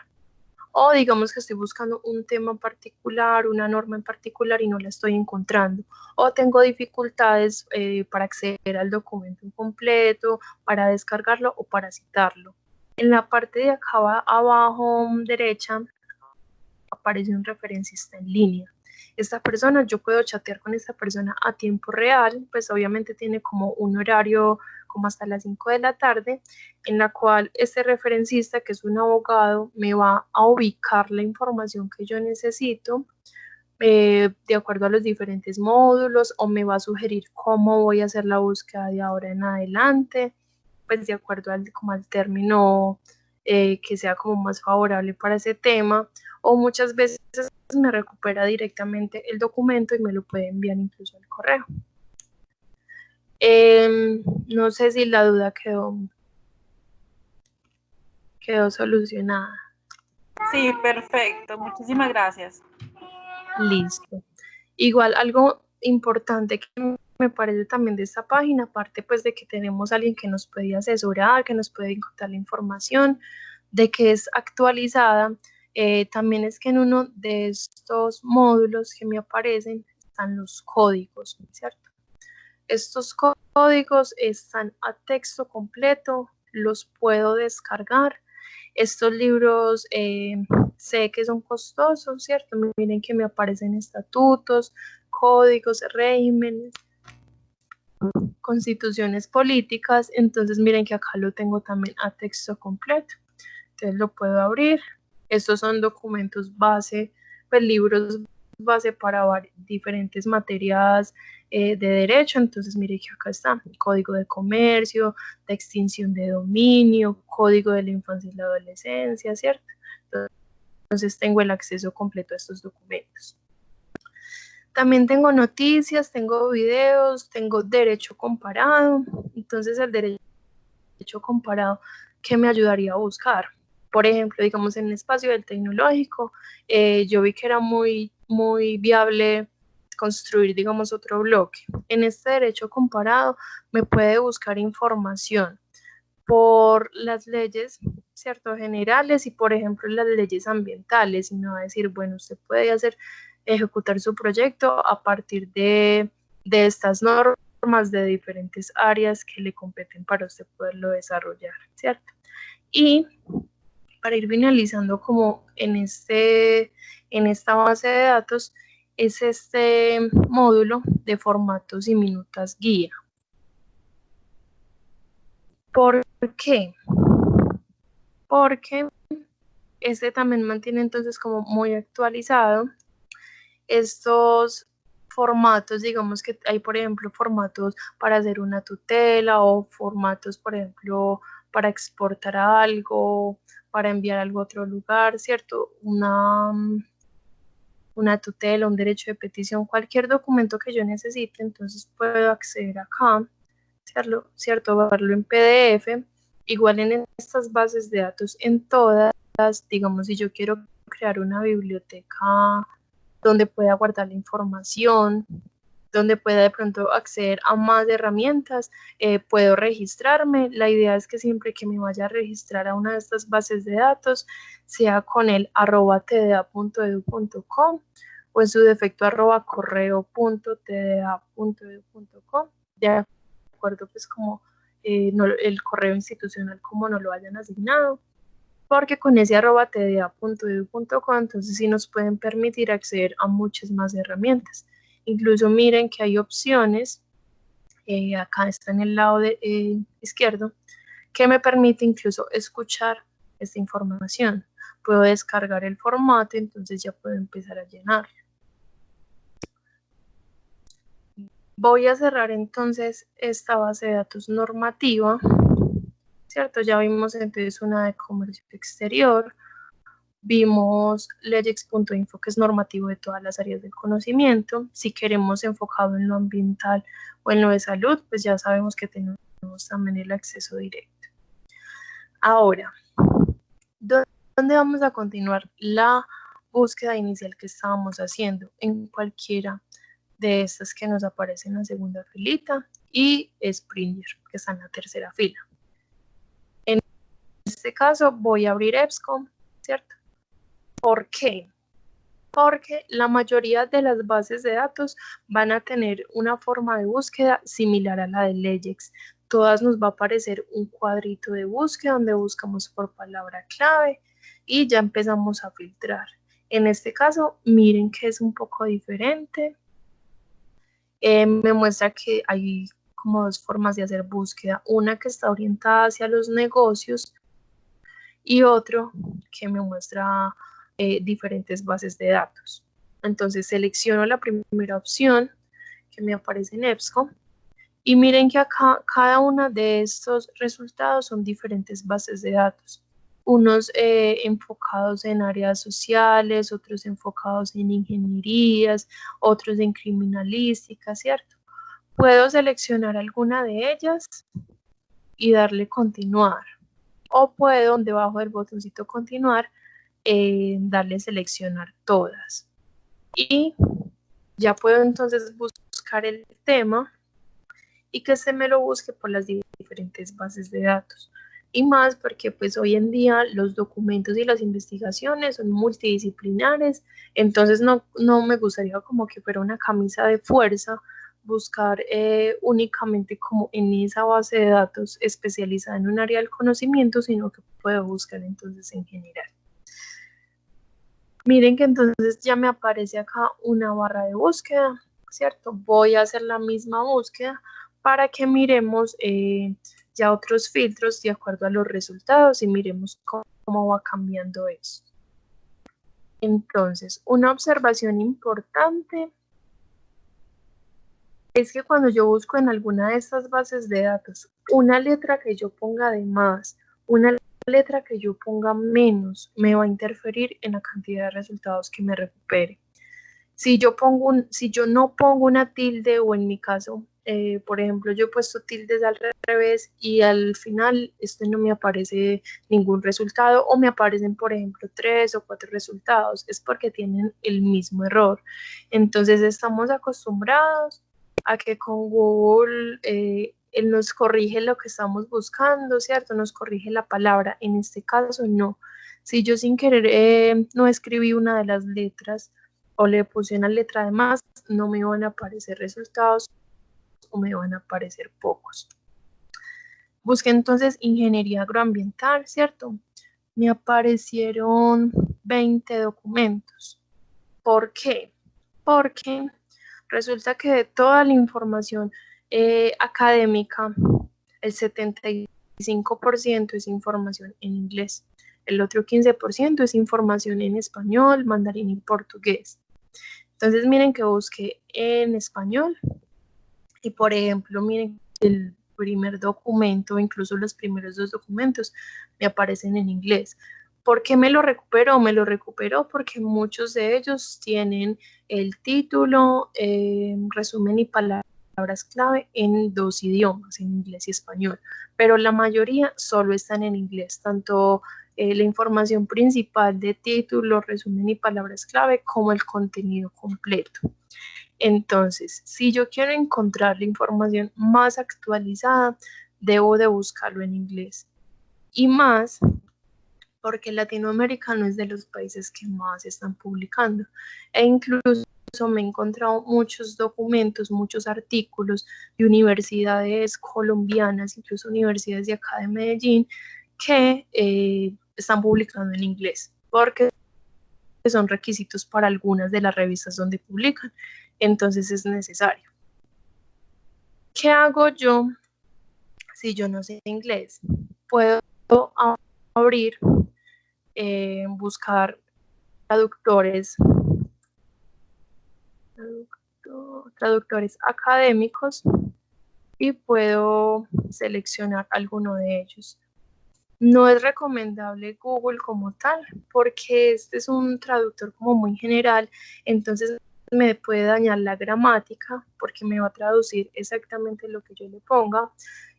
O digamos que estoy buscando un tema en particular, una norma en particular y no la estoy encontrando. O tengo dificultades para acceder al documento completo, para descargarlo o para citarlo. En la parte de acá abajo derecha aparece un referencista en línea. Esta persona, yo puedo chatear con esta persona a tiempo real, pues obviamente tiene como un horario como hasta las 5 de la tarde, en la cual este referencista, que es un abogado, me va a ubicar la información que yo necesito de acuerdo a los diferentes módulos o me va a sugerir cómo voy a hacer la búsqueda de ahora en adelante, pues de acuerdo como al término que sea como más favorable para ese tema, o muchas veces me recupera directamente el documento y me lo puede enviar incluso al correo. No sé si la duda quedó solucionada. Sí, perfecto. Muchísimas gracias. Listo. Igual algo importante que me parece también de esta página, aparte pues de que tenemos a alguien que nos puede asesorar, que nos puede encontrar la información, de que es actualizada, también es que en uno de estos módulos que me aparecen están los códigos, ¿cierto? Estos códigos están a texto completo, los puedo descargar. Estos libros sé que son costosos, ¿cierto? Miren que me aparecen estatutos, códigos, regímenes, constituciones políticas, entonces miren que acá lo tengo también a texto completo. Entonces lo puedo abrir. Estos son documentos base, pues libros base para diferentes materias de derecho. Entonces mire que acá está código de comercio, de extinción de dominio, código de la infancia y la adolescencia, ¿cierto? Entonces tengo el acceso completo a estos documentos. También tengo noticias, tengo videos, tengo derecho comparado. Entonces el derecho comparado, ¿qué me ayudaría a buscar? Por ejemplo, digamos en el espacio del tecnológico, yo vi que era muy viable construir, digamos, otro bloque. En este derecho comparado me puede buscar información por las leyes, ¿cierto? Generales y, por ejemplo, las leyes ambientales, y me va a decir, bueno, usted puede ejecutar su proyecto a partir de estas normas de diferentes áreas que le competen para usted poderlo desarrollar, ¿cierto? Y para ir finalizando como en esta base de datos, es este módulo de formatos y minutas guía. ¿Por qué? Porque este también mantiene entonces como muy actualizado estos formatos, digamos que hay, por ejemplo, formatos para hacer una tutela o formatos, por ejemplo, para exportar algo, para enviar algo a otro lugar, ¿cierto? Una tutela, un derecho de petición, cualquier documento que yo necesite, entonces puedo acceder acá, ¿cierto? Verlo en PDF, igual en estas bases de datos, en todas, digamos, si yo quiero crear una biblioteca donde pueda guardar la información, donde pueda de pronto acceder a más herramientas, puedo registrarme. La idea es que siempre que me vaya a registrar a una de estas bases de datos, sea con el @tda.edu.com o en su defecto @correo.tda.edu.com, de acuerdo pues como el correo institucional como nos lo hayan asignado, porque con ese @tda.edu.co entonces sí nos pueden permitir acceder a muchas más herramientas. Incluso miren que hay opciones, acá está en el lado izquierdo, que me permite incluso escuchar esta información. Puedo descargar el formato, entonces ya puedo empezar a llenar. Voy a cerrar entonces esta base de datos normativa, ¿cierto? Ya vimos entonces una de comercio exterior, vimos legex.info, que es normativo de todas las áreas del conocimiento. Si queremos enfocado en lo ambiental o en lo de salud, pues ya sabemos que tenemos también el acceso directo. Ahora, ¿dónde vamos a continuar la búsqueda inicial que estábamos haciendo? En cualquiera de estas que nos aparecen en la segunda filita y Springer, que está en la tercera fila. En este caso voy a abrir EBSCO, ¿cierto? ¿Por qué? Porque la mayoría de las bases de datos van a tener una forma de búsqueda similar a la de LEGEX. Todas nos va a aparecer un cuadrito de búsqueda donde buscamos por palabra clave y ya empezamos a filtrar. En este caso, miren que es un poco diferente. Me muestra que hay como dos formas de hacer búsqueda. Una que está orientada hacia los negocios y otro que me muestra diferentes bases de datos. Entonces selecciono la primera opción que me aparece en EBSCO y miren que acá cada una de estos resultados son diferentes bases de datos. Unos enfocados en áreas sociales, otros enfocados en ingenierías, otros en criminalística, ¿cierto? Puedo seleccionar alguna de ellas y darle continuar. O puedo, debajo del botoncito continuar, darle seleccionar todas. Y ya puedo entonces buscar el tema y que se me lo busque por las diferentes bases de datos. Y más porque pues hoy en día los documentos y las investigaciones son multidisciplinares, entonces no me gustaría como que fuera una camisa de fuerza buscar únicamente como en esa base de datos especializada en un área del conocimiento, sino que puedo buscar entonces en general. Miren que entonces ya me aparece acá una barra de búsqueda, ¿cierto? Voy a hacer la misma búsqueda para que miremos ya otros filtros de acuerdo a los resultados y miremos cómo va cambiando esto. Entonces, una observación importante es que cuando yo busco en alguna de estas bases de datos una letra que yo ponga de más, una letra que yo ponga menos, me va a interferir en la cantidad de resultados que me recupere. Si yo no pongo una tilde, o en mi caso, por ejemplo, yo he puesto tildes al revés y al final esto no me aparece ningún resultado, o me aparecen, por ejemplo, 3 o 4 resultados, es porque tienen el mismo error. Entonces estamos acostumbrados a que con Google él nos corrige lo que estamos buscando, ¿cierto? Nos corrige la palabra. En este caso, no. Si yo sin querer no escribí una de las letras o le puse una letra de más, no me van a aparecer resultados o me van a aparecer pocos. Busqué entonces ingeniería agroambiental, ¿cierto? Me aparecieron 20 documentos. ¿Por qué? Porque resulta que de toda la información académica, el 75% es información en inglés. El otro 15% es información en español, mandarín y portugués. Entonces miren que busqué en español y por ejemplo miren el primer documento, incluso los primeros 2 documentos me aparecen en inglés. ¿Por qué me lo recuperó? Me lo recuperó porque muchos de ellos tienen el título, resumen y palabras clave en 2 idiomas, en inglés y español, pero la mayoría solo están en inglés, tanto la información principal de título, resumen y palabras clave, como el contenido completo. Entonces, si yo quiero encontrar la información más actualizada, debo de buscarlo en inglés. Y más porque Latinoamérica no es de los países que más están publicando. E incluso me he encontrado muchos documentos, muchos artículos de universidades colombianas, incluso universidades de acá de Medellín, que están publicando en inglés, porque son requisitos para algunas de las revistas donde publican. Entonces es necesario. ¿Qué hago yo si yo no sé inglés? Puedo abrir, buscar traductores académicos y puedo seleccionar alguno de ellos. No es recomendable Google como tal, porque este es un traductor como muy general, entonces me puede dañar la gramática, porque me va a traducir exactamente lo que yo le ponga,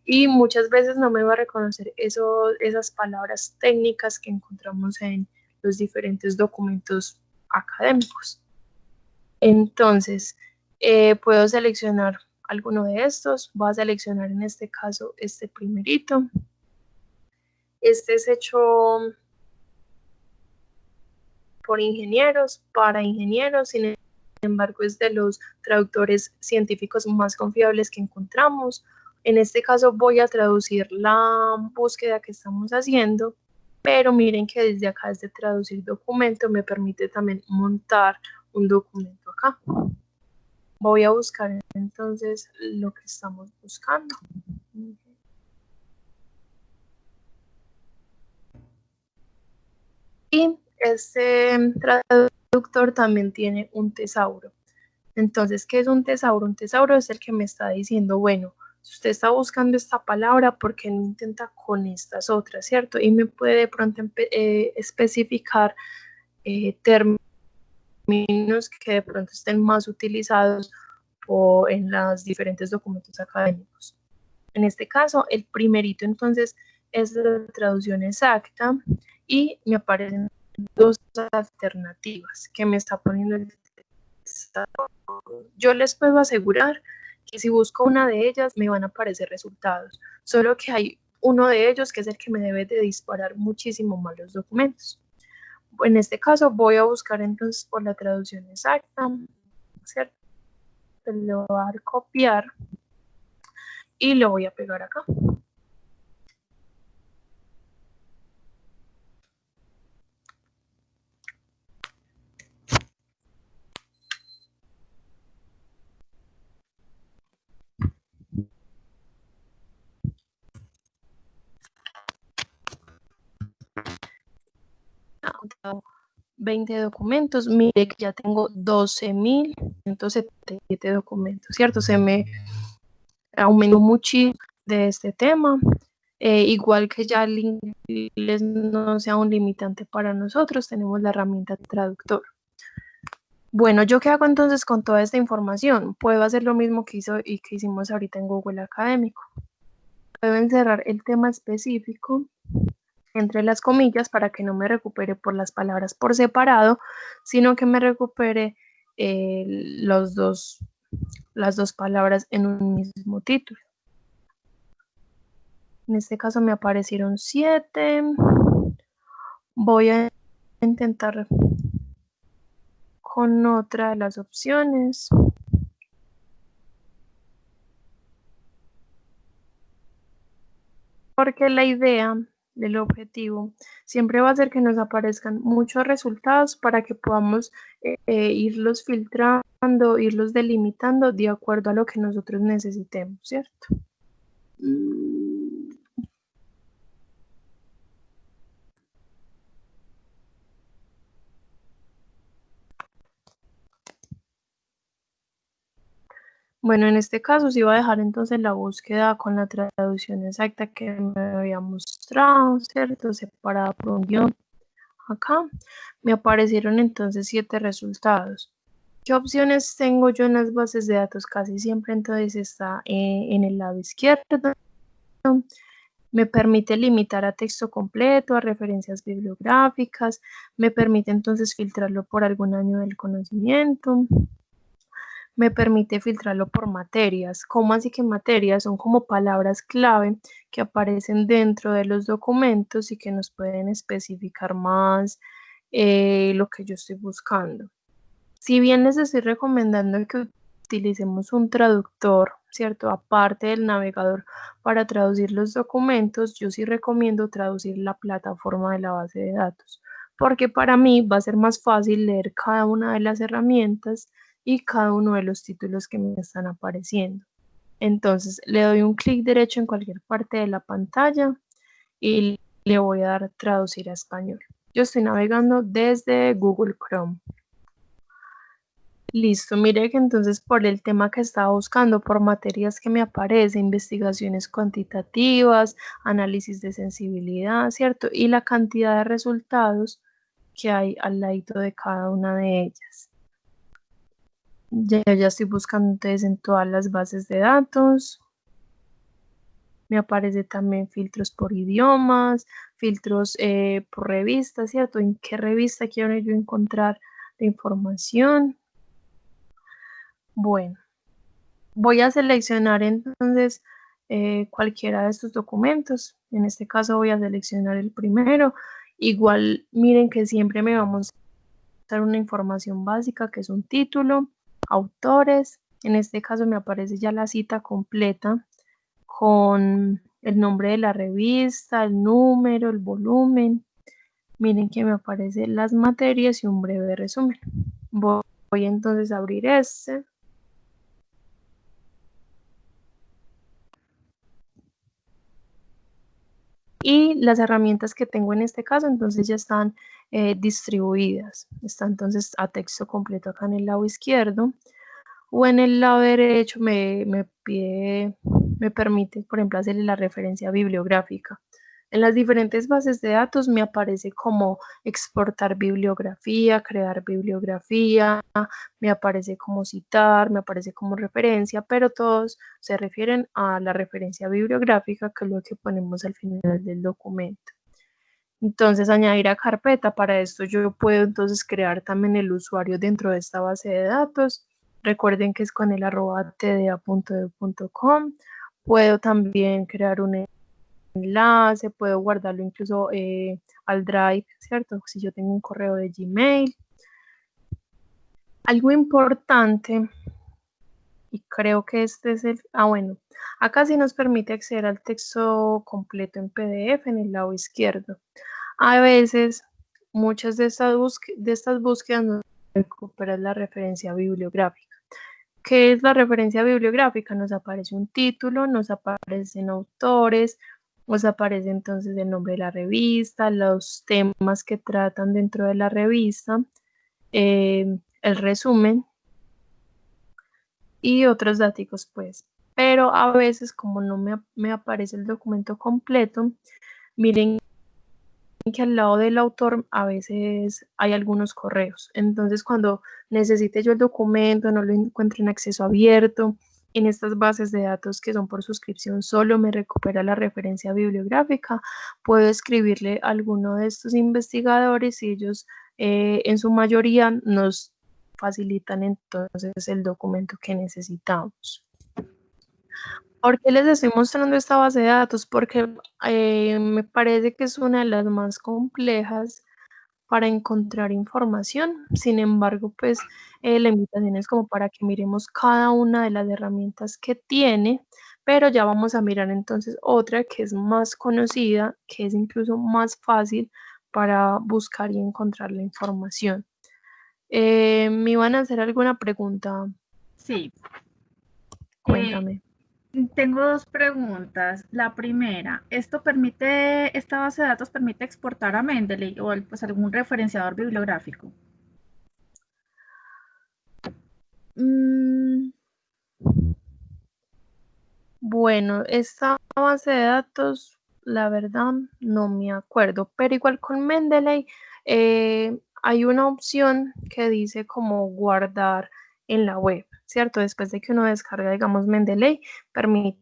y muchas veces no me va a reconocer esas palabras técnicas que encontramos en los diferentes documentos académicos. Entonces, puedo seleccionar alguno de estos. Voy a seleccionar en este caso este primerito. Este es hecho por ingenieros, para ingenieros, sin embargo es de los traductores científicos más confiables que encontramos. En este caso voy a traducir la búsqueda que estamos haciendo, pero miren que desde acá, desde traducir documento, me permite también montar un documento acá. Voy a buscar entonces lo que estamos buscando. Y este traductor también tiene un tesauro. Entonces, ¿qué es un tesauro? Un tesauro es el que me está diciendo, bueno, si usted está buscando esta palabra, ¿por qué no intenta con estas otras, cierto? Y me puede de pronto especificar términos que de pronto estén más utilizados en los diferentes documentos académicos. En este caso, el primerito entonces es la traducción exacta y me aparecen 2 alternativas que me está poniendo el tesauro. Yo les puedo asegurar que si busco una de ellas me van a aparecer resultados, solo que hay uno de ellos que es el que me debe de disparar muchísimo más los documentos. En este caso voy a buscar entonces por la traducción exacta, ¿cierto? Le voy a dar copiar y lo voy a pegar acá. Ha contado 20 documentos, mire que ya tengo 12.177 documentos, ¿cierto? Se me aumentó muchísimo de este tema, igual que ya el inglés no sea un limitante para nosotros, tenemos la herramienta traductor. Bueno, ¿yo qué hago entonces con toda esta información? Puedo hacer lo mismo que hicimos ahorita en Google Académico. Puedo encerrar el tema específico entre las comillas para que no me recupere por las palabras por separado, sino que me recupere las dos palabras en un mismo título. En este caso me aparecieron 7. Voy a intentar con otra de las opciones. Porque la idea del objetivo siempre va a ser que nos aparezcan muchos resultados para que podamos irlos filtrando, irlos delimitando de acuerdo a lo que nosotros necesitemos, ¿cierto? Bueno, en este caso sí voy a dejar entonces la búsqueda con la traducción exacta que me había mostrado, ¿cierto? Separada por un guión. Acá me aparecieron entonces 7 resultados. ¿Qué opciones tengo yo en las bases de datos? Casi siempre entonces está en el lado izquierdo. Me permite limitar a texto completo, a referencias bibliográficas. Me permite entonces filtrarlo por algún año del conocimiento. Me permite filtrarlo por materias. ¿Cómo así que materias? Son como palabras clave que aparecen dentro de los documentos y que nos pueden especificar más lo que yo estoy buscando. Si bien les estoy recomendando que utilicemos un traductor, ¿cierto? Aparte del navegador para traducir los documentos, yo sí recomiendo traducir la plataforma de la base de datos, porque para mí va a ser más fácil leer cada una de las herramientas y cada uno de los títulos que me están apareciendo. Entonces le doy un clic derecho en cualquier parte de la pantalla y le voy a dar traducir a español. Yo estoy navegando desde Google Chrome. Listo, mire que entonces por el tema que estaba buscando, por materias que me aparece, investigaciones cuantitativas, análisis de sensibilidad, ¿cierto? Y la cantidad de resultados que hay al ladito de cada una de ellas. Ya estoy buscando entonces en todas las bases de datos. Me aparece también filtros por idiomas, filtros por revistas, ¿cierto? ¿En qué revista quiero yo encontrar la información? Bueno, voy a seleccionar entonces cualquiera de estos documentos. En este caso voy a seleccionar el primero. Igual miren que siempre me vamos a dar una información básica que es un título, autores. En este caso me aparece ya la cita completa con el nombre de la revista, el número, el volumen. Miren que me aparecen las materias y un breve resumen. Voy entonces a abrir este. Y las herramientas que tengo en este caso entonces ya están distribuidas. Está entonces a texto completo acá en el lado izquierdo. O en el lado derecho me permite, por ejemplo, hacerle la referencia bibliográfica. En las diferentes bases de datos me aparece como exportar bibliografía, crear bibliografía, me aparece como citar, me aparece como referencia, pero todos se refieren a la referencia bibliográfica, que es lo que ponemos al final del documento. Entonces, añadir a carpeta, para esto yo puedo entonces crear también el usuario dentro de esta base de datos. Recuerden que es con el @tda.edu.com. Puedo también crear un enlace, puedo guardarlo incluso al Drive, ¿cierto? Si yo tengo un correo de Gmail. Algo importante, y creo que este es el... bueno, acá sí nos permite acceder al texto completo en PDF en el lado izquierdo. A veces, muchas de estas búsquedas nos recuperan la referencia bibliográfica. ¿Qué es la referencia bibliográfica? Nos aparece un título, nos aparecen autores, nos aparece entonces el nombre de la revista, los temas que tratan dentro de la revista, el resumen y otros datos, pues. Pero a veces, como no me aparece el documento completo, miren que al lado del autor a veces hay algunos correos. Entonces, cuando necesite yo el documento, no lo encuentre en acceso abierto, en estas bases de datos que son por suscripción, solo me recupera la referencia bibliográfica, puedo escribirle a alguno de estos investigadores y ellos en su mayoría nos facilitan entonces el documento que necesitamos. ¿Por qué les estoy mostrando esta base de datos? Porque me parece que es una de las más complejas para encontrar información. Sin embargo, pues la invitación es como para que miremos cada una de las herramientas que tiene, pero ya vamos a mirar entonces otra que es más conocida, que es incluso más fácil para buscar y encontrar la información. ¿Me iban a hacer alguna pregunta? Sí. Cuéntame. Tengo dos preguntas. La primera, esta base de datos permite exportar a Mendeley o pues, algún referenciador bibliográfico? Bueno, esta base de datos, la verdad, no me acuerdo, pero igual con Mendeley hay una opción que dice como guardar en la web, ¿cierto? Después de que uno descarga, digamos, Mendeley, permite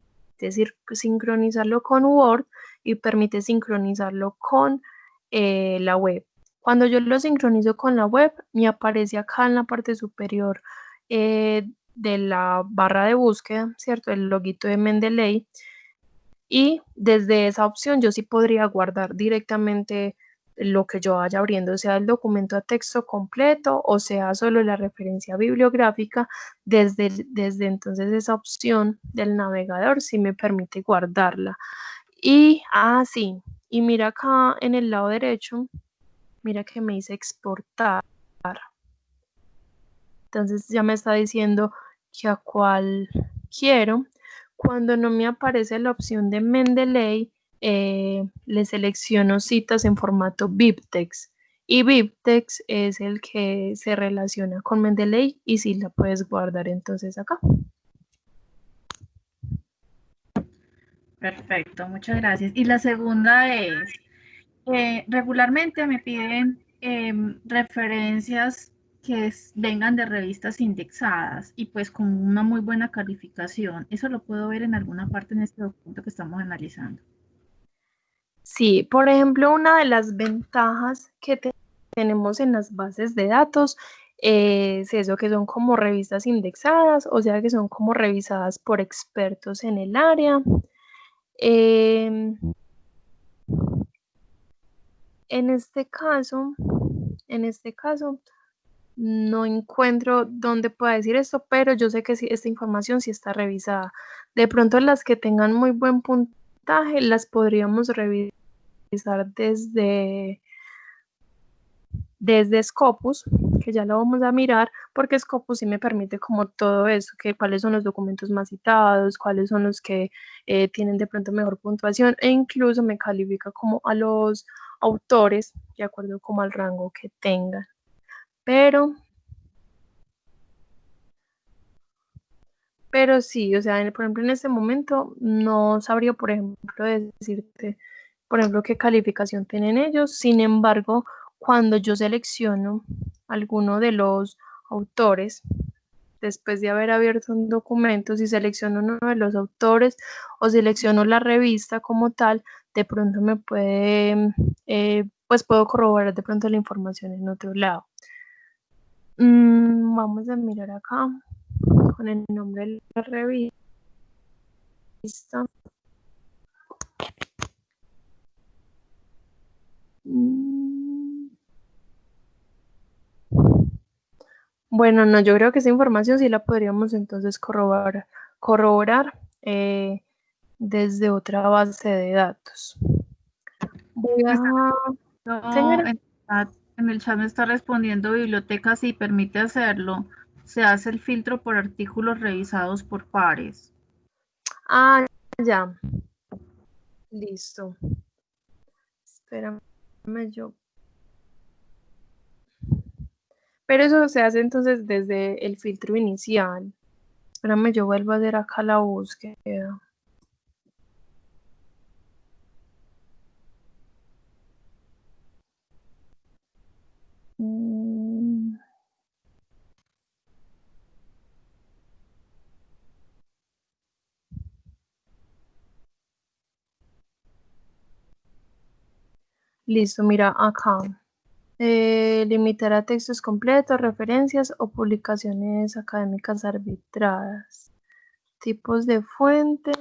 sincronizarlo con Word y permite sincronizarlo con la web. Cuando yo lo sincronizo con la web, me aparece acá en la parte superior de la barra de búsqueda, ¿cierto? El loguito de Mendeley. Y desde esa opción yo sí podría guardar directamente lo que yo vaya abriendo, sea el documento a texto completo o sea solo la referencia bibliográfica. Desde entonces esa opción del navegador sí me permite guardarla. Y, sí, y mira acá en el lado derecho, mira que me dice exportar. Entonces ya me está diciendo que a cuál quiero. Cuando no me aparece la opción de Mendeley, le selecciono citas en formato BibTeX. Y BibTeX es el que se relaciona con Mendeley y sí la puedes guardar entonces acá. Perfecto, muchas gracias. Y la segunda es, regularmente me piden referencias que vengan de revistas indexadas y pues con una muy buena calificación. Eso lo puedo ver en alguna parte en este documento que estamos analizando. Sí, por ejemplo, una de las ventajas que tenemos en las bases de datos es eso, que son como revistas indexadas, o sea, que son como revisadas por expertos en el área. En este caso, no encuentro dónde pueda decir esto, pero yo sé que sí, esta información sí está revisada. De pronto las que tengan muy buen puntaje las podríamos revisar desde Scopus, que ya lo vamos a mirar, porque Scopus sí me permite como todo eso, que cuáles son los documentos más citados, cuáles son los que tienen de pronto mejor puntuación, e incluso me califica como a los autores, de acuerdo como al rango que tengan. Pero sí, o sea, por ejemplo, en este momento no sabría, por ejemplo, decirte, por ejemplo, qué calificación tienen ellos. Sin embargo, cuando yo selecciono alguno de los autores, después de haber abierto un documento, si selecciono uno de los autores o selecciono la revista como tal, de pronto me puede, pues puedo corroborar de pronto la información en otro lado. Vamos a mirar acá con el nombre de la revista. Bueno, no, yo creo que esa información sí la podríamos entonces corroborar desde otra base de datos. Voy a... Señora. En el chat me está respondiendo biblioteca, si permite hacerlo. Se hace el filtro por artículos revisados por pares. Ya. Listo. Espérame yo. Pero eso se hace entonces desde el filtro inicial. Espérame, yo vuelvo a hacer acá la búsqueda. Listo, mira acá. Limitar a textos completos, referencias o publicaciones académicas arbitradas. tipos de fuente,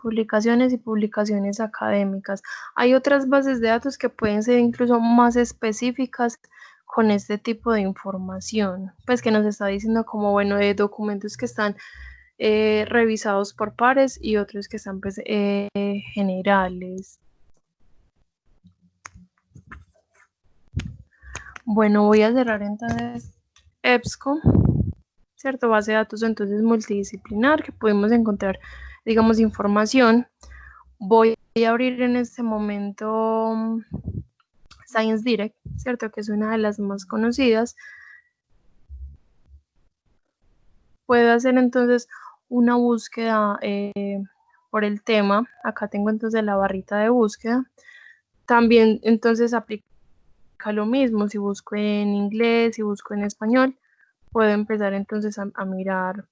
publicaciones y publicaciones académicas. Hay otras bases de datos que pueden ser incluso más específicas con este tipo de información, pues que nos está diciendo como, bueno, de documentos que están revisados por pares y otros que están pues, generales. Bueno, voy a cerrar entonces EBSCO, ¿cierto? Base de datos entonces multidisciplinar que podemos encontrar, digamos, información. Voy a abrir en este momento Science Direct, ¿cierto? Que es una de las más conocidas. Puedo hacer entonces una búsqueda por el tema. Acá tengo entonces la barrita de búsqueda. También entonces aplica lo mismo. Si busco en inglés, si busco en español, puedo empezar entonces a mirar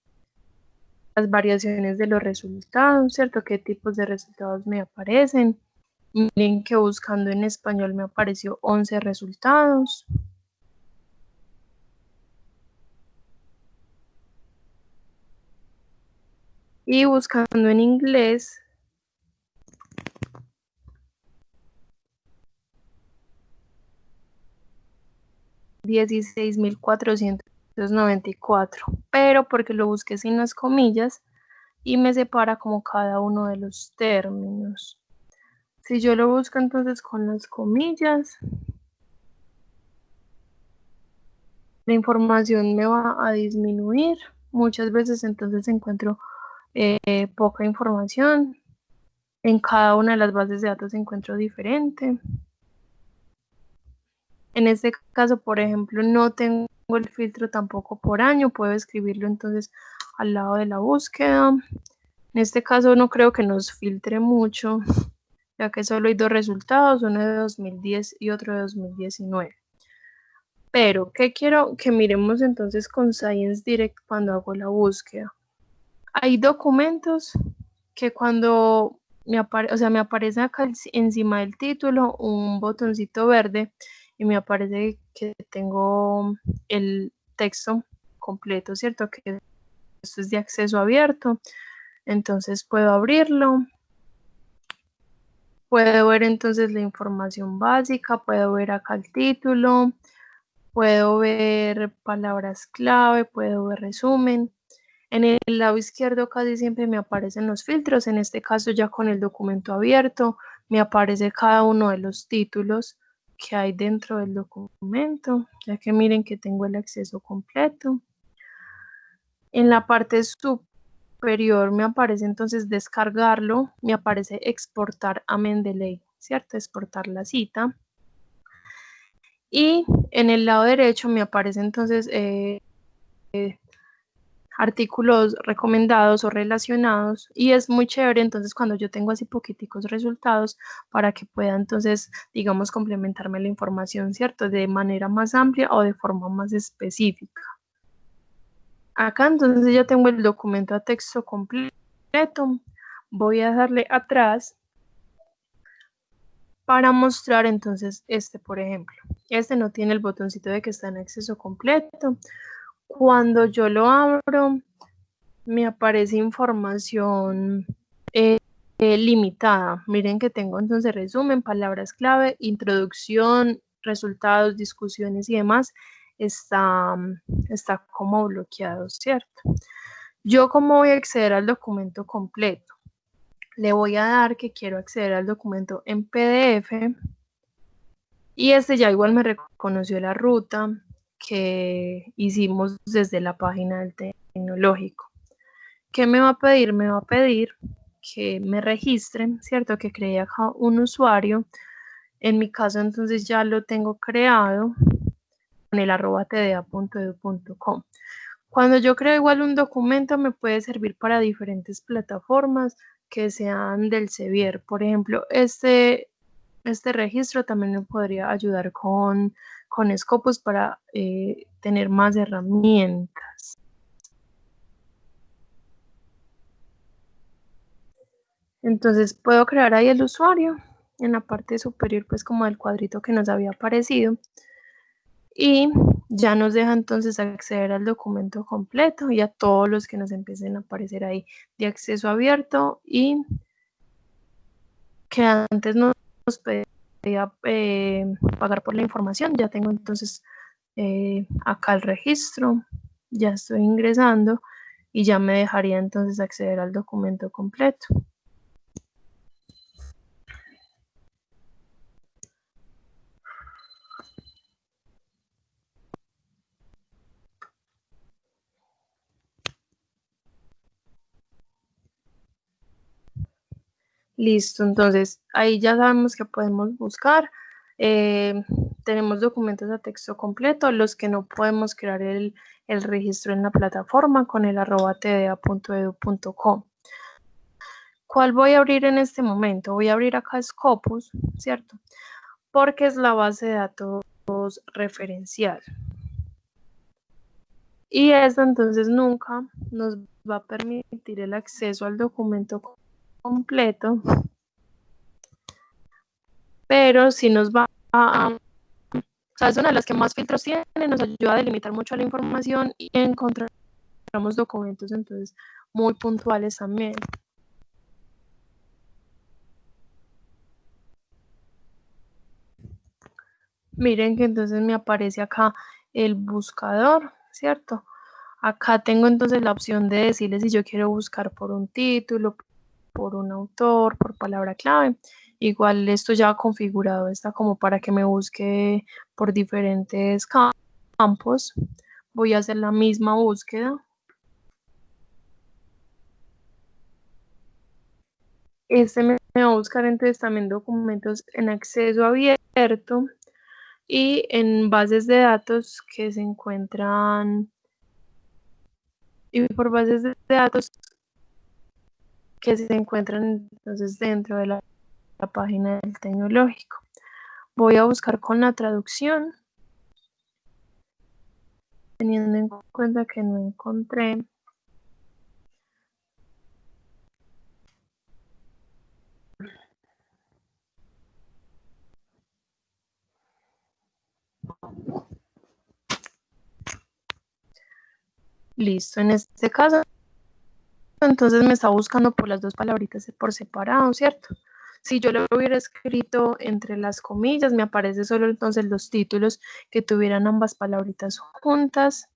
las variaciones de los resultados, ¿cierto? ¿Qué tipos de resultados me aparecen? Miren que buscando en español me apareció 11 resultados. Y buscando en inglés, $16,494, pero porque lo busqué sin las comillas y me separa como cada uno de los términos. Si yo lo busco entonces con las comillas, la información me va a disminuir. Muchas veces entonces encuentro poca información. En cada una de las bases de datos encuentro diferente. En este caso, por ejemplo, no tengo el filtro tampoco por año. Puedo escribirlo entonces al lado de la búsqueda. En este caso no creo que nos filtre mucho, ya que solo hay dos resultados, uno de 2010 y otro de 2019. Pero, ¿qué quiero que miremos entonces con Science Direct cuando hago la búsqueda? Hay documentos que cuando me aparece acá encima del título un botoncito verde y me aparece que tengo el texto completo, ¿cierto? Que esto es de acceso abierto. Entonces puedo abrirlo. Puedo ver entonces la información básica, puedo ver acá el título, puedo ver palabras clave, puedo ver resumen. En el lado izquierdo casi siempre me aparecen los filtros, en este caso ya con el documento abierto me aparece cada uno de los títulos que hay dentro del documento, ya que miren que tengo el acceso completo. En la parte superior me aparece entonces descargarlo, me aparece exportar a Mendeley, ¿cierto? Exportar la cita. Y en el lado derecho me aparece entonces artículos recomendados o relacionados y es muy chévere entonces cuando yo tengo así poquiticos resultados para que pueda entonces digamos complementarme la información, ¿cierto? De manera más amplia o de forma más específica. Acá entonces ya tengo el documento a texto completo, voy a darle atrás para mostrar entonces este, por ejemplo. Este no tiene el botoncito de que está en acceso completo. Cuando yo lo abro, me aparece información limitada. Miren que tengo entonces resumen, palabras clave, introducción, resultados, discusiones y demás. Está como bloqueado, ¿cierto? Yo como voy a acceder al documento completo, le voy a dar que quiero acceder al documento en PDF y este ya igual me reconoció la ruta que hicimos desde la página del tecnológico. ¿Qué me va a pedir? Me va a pedir que me registre, ¿cierto? Que cree acá un usuario. En mi caso entonces ya lo tengo creado con el @tda.edu.com. Cuando yo creo igual un documento me puede servir para diferentes plataformas que sean del Sevier. Por ejemplo, este registro también me podría ayudar con Scopus para tener más herramientas. Entonces puedo crear ahí el usuario en la parte superior, pues como del cuadrito que nos había aparecido. Y Ya nos deja entonces acceder al documento completo y a todos los que nos empiecen a aparecer ahí de acceso abierto, y que antes nos pedía pagar por la información. Ya tengo entonces acá el registro, ya estoy ingresando y ya me dejaría entonces acceder al documento completo. Listo, entonces ahí ya sabemos que podemos buscar. Tenemos documentos a texto completo, los que no podemos crear el registro en la plataforma con el @tda.edu.co. ¿Cuál voy a abrir en este momento? Voy a abrir acá Scopus, ¿cierto? Porque es la base de datos referencial. Y esta entonces nunca nos va a permitir el acceso al documento completo, pero sí nos va a, o sea, es una de las que más filtros tiene, nos ayuda a delimitar mucho la información y encontramos documentos entonces muy puntuales también. Miren que entonces me aparece acá el buscador, ¿cierto? Acá tengo entonces la opción de decirle si yo quiero buscar por un título, por un autor, por palabra clave. Igual esto ya configurado está como para que me busque por diferentes campos. Voy a hacer la misma búsqueda. Este me va a buscar entonces también documentos en acceso abierto y en bases de datos que se encuentran, y por bases de datos que se encuentran entonces dentro de la página del tecnológico. Voy a buscar con la traducción, teniendo en cuenta que no encontré. Listo, en este caso, entonces me está buscando por las dos palabritas por separado, ¿cierto? Si yo lo hubiera escrito entre las comillas, me aparece solo entonces los títulos que tuvieran ambas palabritas juntas.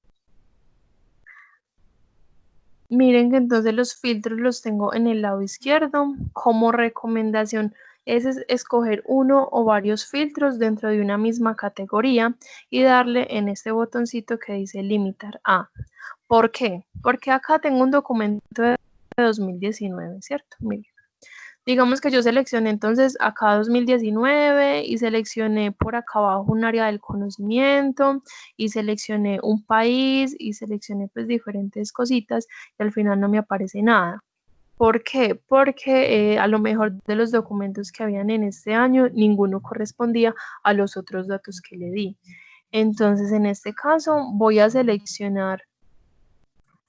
Miren que entonces los filtros los tengo en el lado izquierdo. Como recomendación es escoger uno o varios filtros dentro de una misma categoría y darle en este botoncito que dice limitar a. ¿Por qué? Porque acá tengo un documento de 2019, ¿cierto? Miren. Digamos que yo seleccioné entonces acá 2019 y seleccioné por acá abajo un área del conocimiento y seleccioné un país y seleccioné pues diferentes cositas y al final no me aparece nada. ¿Por qué? Porque a lo mejor de los documentos que habían en este año, ninguno correspondía a los otros datos que le di. Entonces, en este caso, voy a seleccionar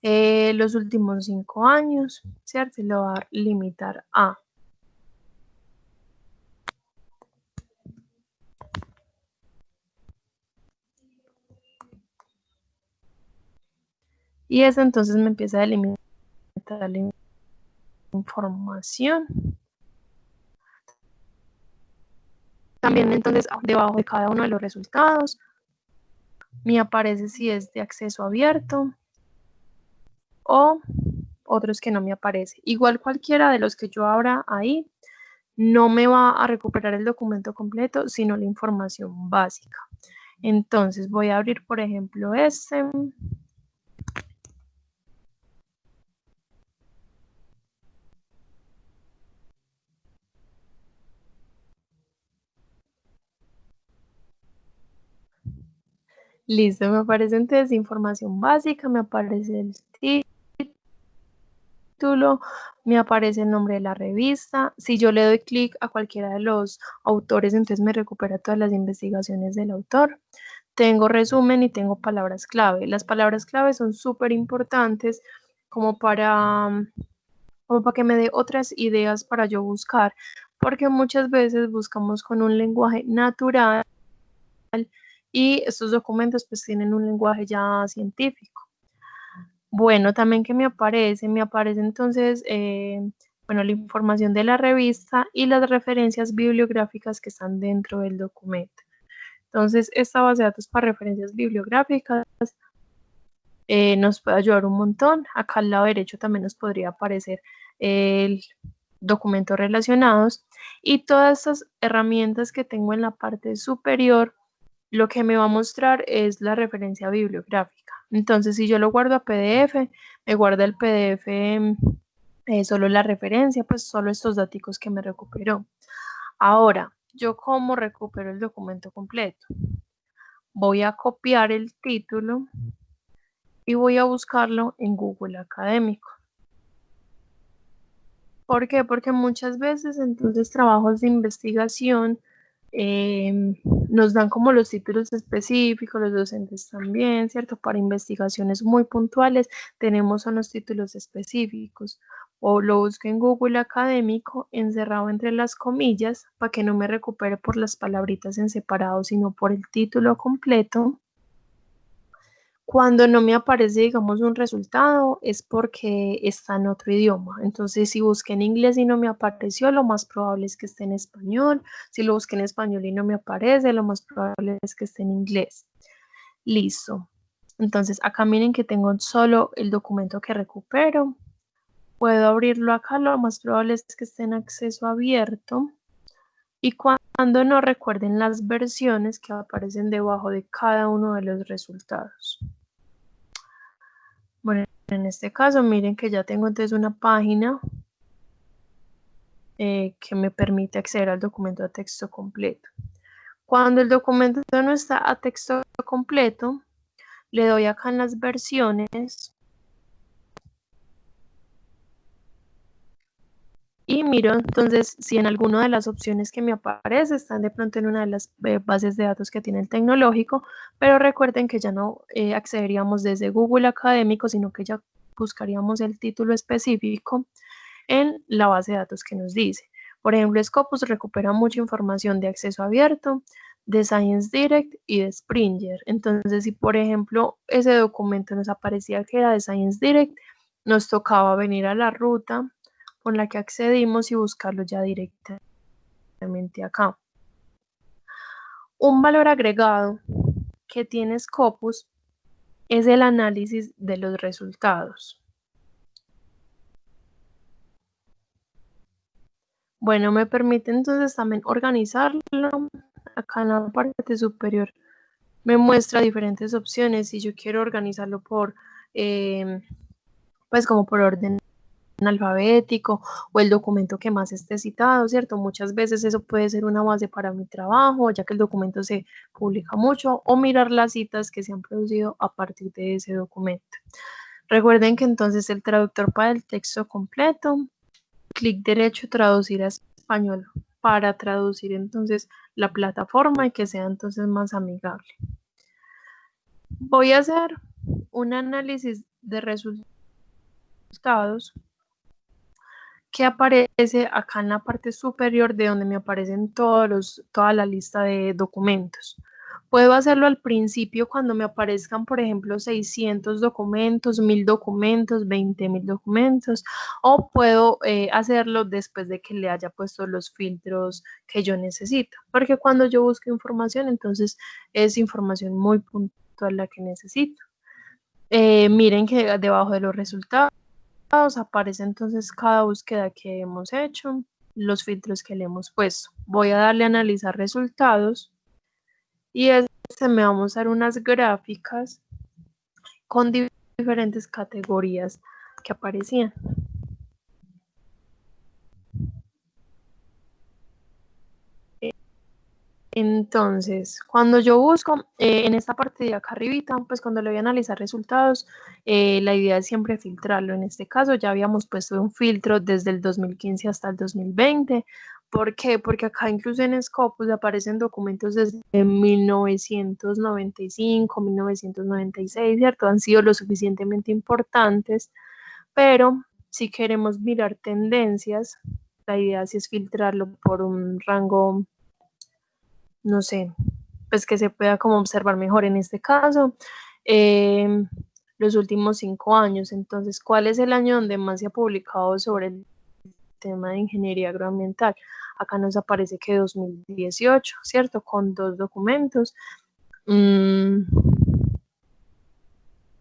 los últimos 5 años, ¿cierto? Y lo voy a limitar a. Y eso entonces me empieza a delimitar la información. También entonces debajo de cada uno de los resultados me aparece si es de acceso abierto o otros que no me aparece. Igual cualquiera de los que yo abra ahí no me va a recuperar el documento completo, sino la información básica. Entonces voy a abrir, por ejemplo, este. Listo, me aparece entonces información básica, me aparece el título, me aparece el nombre de la revista. Si yo le doy clic a cualquiera de los autores, entonces me recupera todas las investigaciones del autor. Tengo resumen y tengo palabras clave. Las palabras clave son súper importantes como para que me dé otras ideas para yo buscar, porque muchas veces buscamos con un lenguaje natural y estos documentos pues tienen un lenguaje ya científico. Bueno, también que me aparece entonces, bueno, la información de la revista y las referencias bibliográficas que están dentro del documento. Entonces, esta base de datos para referencias bibliográficas nos puede ayudar un montón. Acá al lado derecho también nos podría aparecer el documentos relacionados y todas estas herramientas que tengo en la parte superior, lo que me va a mostrar es la referencia bibliográfica. Entonces, si yo lo guardo a PDF, me guarda el PDF solo la referencia, pues solo estos datos que me recuperó. Ahora, ¿yo cómo recupero el documento completo? Voy a copiar el título y voy a buscarlo en Google Académico. ¿Por qué? Porque muchas veces entonces trabajos de investigación nos dan como los títulos específicos, los docentes también, ¿cierto? Para investigaciones muy puntuales tenemos unos títulos específicos. O lo busco en Google Académico, encerrado entre las comillas, para que no me recupere por las palabritas en separado, sino por el título completo. Cuando no me aparece, digamos, un resultado, es porque está en otro idioma. Entonces, si busqué en inglés y no me apareció, lo más probable es que esté en español. Si lo busqué en español y no me aparece, lo más probable es que esté en inglés. Listo. Entonces, acá miren que tengo solo el documento que recupero. Puedo abrirlo acá, lo más probable es que esté en acceso abierto. Y cuando no, recuerden las versiones que aparecen debajo de cada uno de los resultados. Bueno, en este caso, miren que ya tengo entonces una página que me permite acceder al documento a texto completo. Cuando el documento no está a texto completo, le doy acá en las versiones y miro entonces si en alguna de las opciones que me aparece están de pronto en una de las bases de datos que tiene el tecnológico, pero recuerden que ya no accederíamos desde Google Académico, sino que ya buscaríamos el título específico en la base de datos que nos dice. Por ejemplo, Scopus recupera mucha información de acceso abierto, de Science Direct y de Springer. Entonces, si por ejemplo ese documento nos aparecía que era de Science Direct, nos tocaba venir a la ruta con la que accedimos y buscarlo ya directamente acá. Un valor agregado que tiene Scopus es el análisis de los resultados. Bueno, me permite entonces también organizarlo. Acá en la parte superior me muestra diferentes opciones. Si yo quiero organizarlo por, pues como por orden alfabético o el documento que más esté citado, ¿cierto? Muchas veces eso puede ser una base para mi trabajo, ya que el documento se publica mucho, o mirar las citas que se han producido a partir de ese documento. Recuerden que entonces el traductor para el texto completo, clic derecho, traducir a español, para traducir entonces la plataforma y que sea entonces más amigable. Voy a hacer un análisis de resultados que aparece acá en la parte superior de donde me aparecen toda la lista de documentos. Puedo hacerlo al principio cuando me aparezcan, por ejemplo, 600 documentos, 1000 documentos, 20.000 documentos, o puedo hacerlo después de que le haya puesto los filtros que yo necesito, porque cuando yo busco información, entonces es información muy puntual la que necesito. Miren que debajo de los resultados aparece entonces cada búsqueda que hemos hecho, los filtros que le hemos puesto. Voy a darle a analizar resultados y me va a mostrar unas gráficas con diferentes categorías que aparecían. Entonces, cuando yo busco en esta parte de acá arribita, pues cuando le voy a analizar resultados, la idea es siempre filtrarlo. En este caso ya habíamos puesto un filtro desde el 2015 hasta el 2020. ¿Por qué? Porque acá incluso en Scopus aparecen documentos desde 1995, 1996, ¿cierto? Han sido lo suficientemente importantes, pero si queremos mirar tendencias, la idea sí es filtrarlo por un rango, no sé, pues que se pueda como observar mejor en este caso, los últimos 5 años. Entonces, ¿cuál es el año donde más se ha publicado sobre el tema de ingeniería agroambiental? Acá nos aparece que 2018, ¿cierto? Con 2 documentos.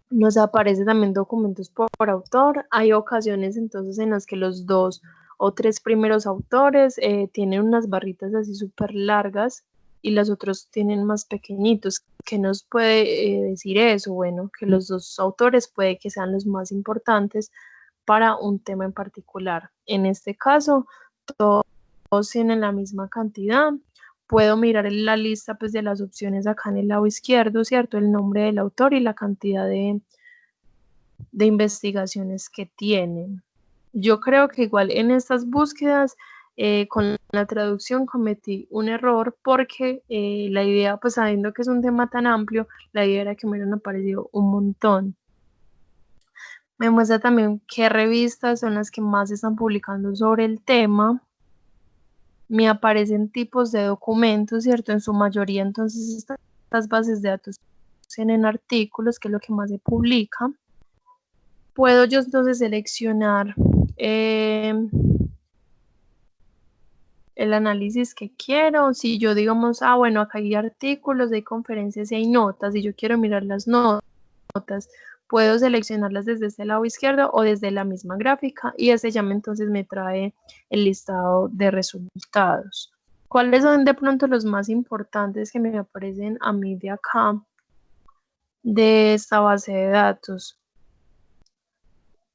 Nos aparece también documentos por autor. Hay ocasiones entonces en las que los 2 o 3 primeros autores tienen unas barritas así súper largas y los otros tienen más pequeñitos. ¿Qué nos puede decir eso? Bueno, que los 2 autores puede que sean los más importantes para un tema en particular. En este caso, todos tienen la misma cantidad. Puedo mirar en la lista pues, de las opciones acá en el lado izquierdo, ¿cierto? El nombre del autor y la cantidad de investigaciones que tienen. Yo creo que igual en estas búsquedas con la traducción cometí un error porque la idea, pues sabiendo que es un tema tan amplio, la idea era que me hubieran aparecido un montón. Me muestra también qué revistas son las que más están publicando sobre el tema. Me aparecen tipos de documentos, ¿cierto? En su mayoría, entonces, estas bases de datos tienen artículos, que es lo que más se publica. Puedo yo entonces seleccionar el análisis que quiero. Si yo digamos, bueno, acá hay artículos, hay conferencias y hay notas, y yo quiero mirar las notas, puedo seleccionarlas desde este lado izquierdo o desde la misma gráfica y ese ya entonces me trae el listado de resultados. ¿Cuáles son de pronto los más importantes que me aparecen a mí de acá, de esta base de datos?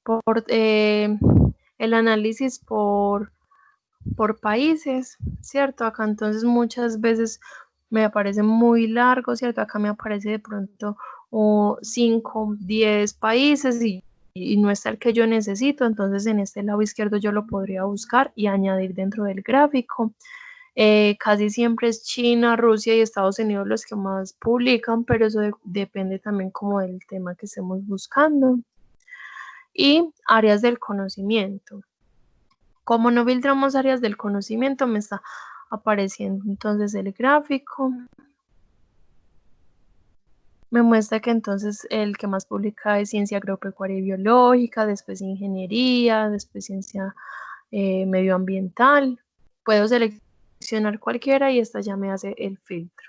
Por el análisis por países, ¿cierto? Acá entonces muchas veces me aparece muy largo, ¿cierto? Acá me aparece de pronto 5, 10 países y no está el que yo necesito, entonces en este lado izquierdo yo lo podría buscar y añadir dentro del gráfico. Casi siempre es China, Rusia y Estados Unidos los que más publican, pero eso depende también como del tema que estemos buscando. Y áreas del conocimiento. Como no filtramos áreas del conocimiento, me está apareciendo entonces el gráfico. Me muestra que entonces el que más publica es ciencia agropecuaria y biológica, después ingeniería, después ciencia medioambiental. Puedo seleccionar cualquiera y esta ya me hace el filtro.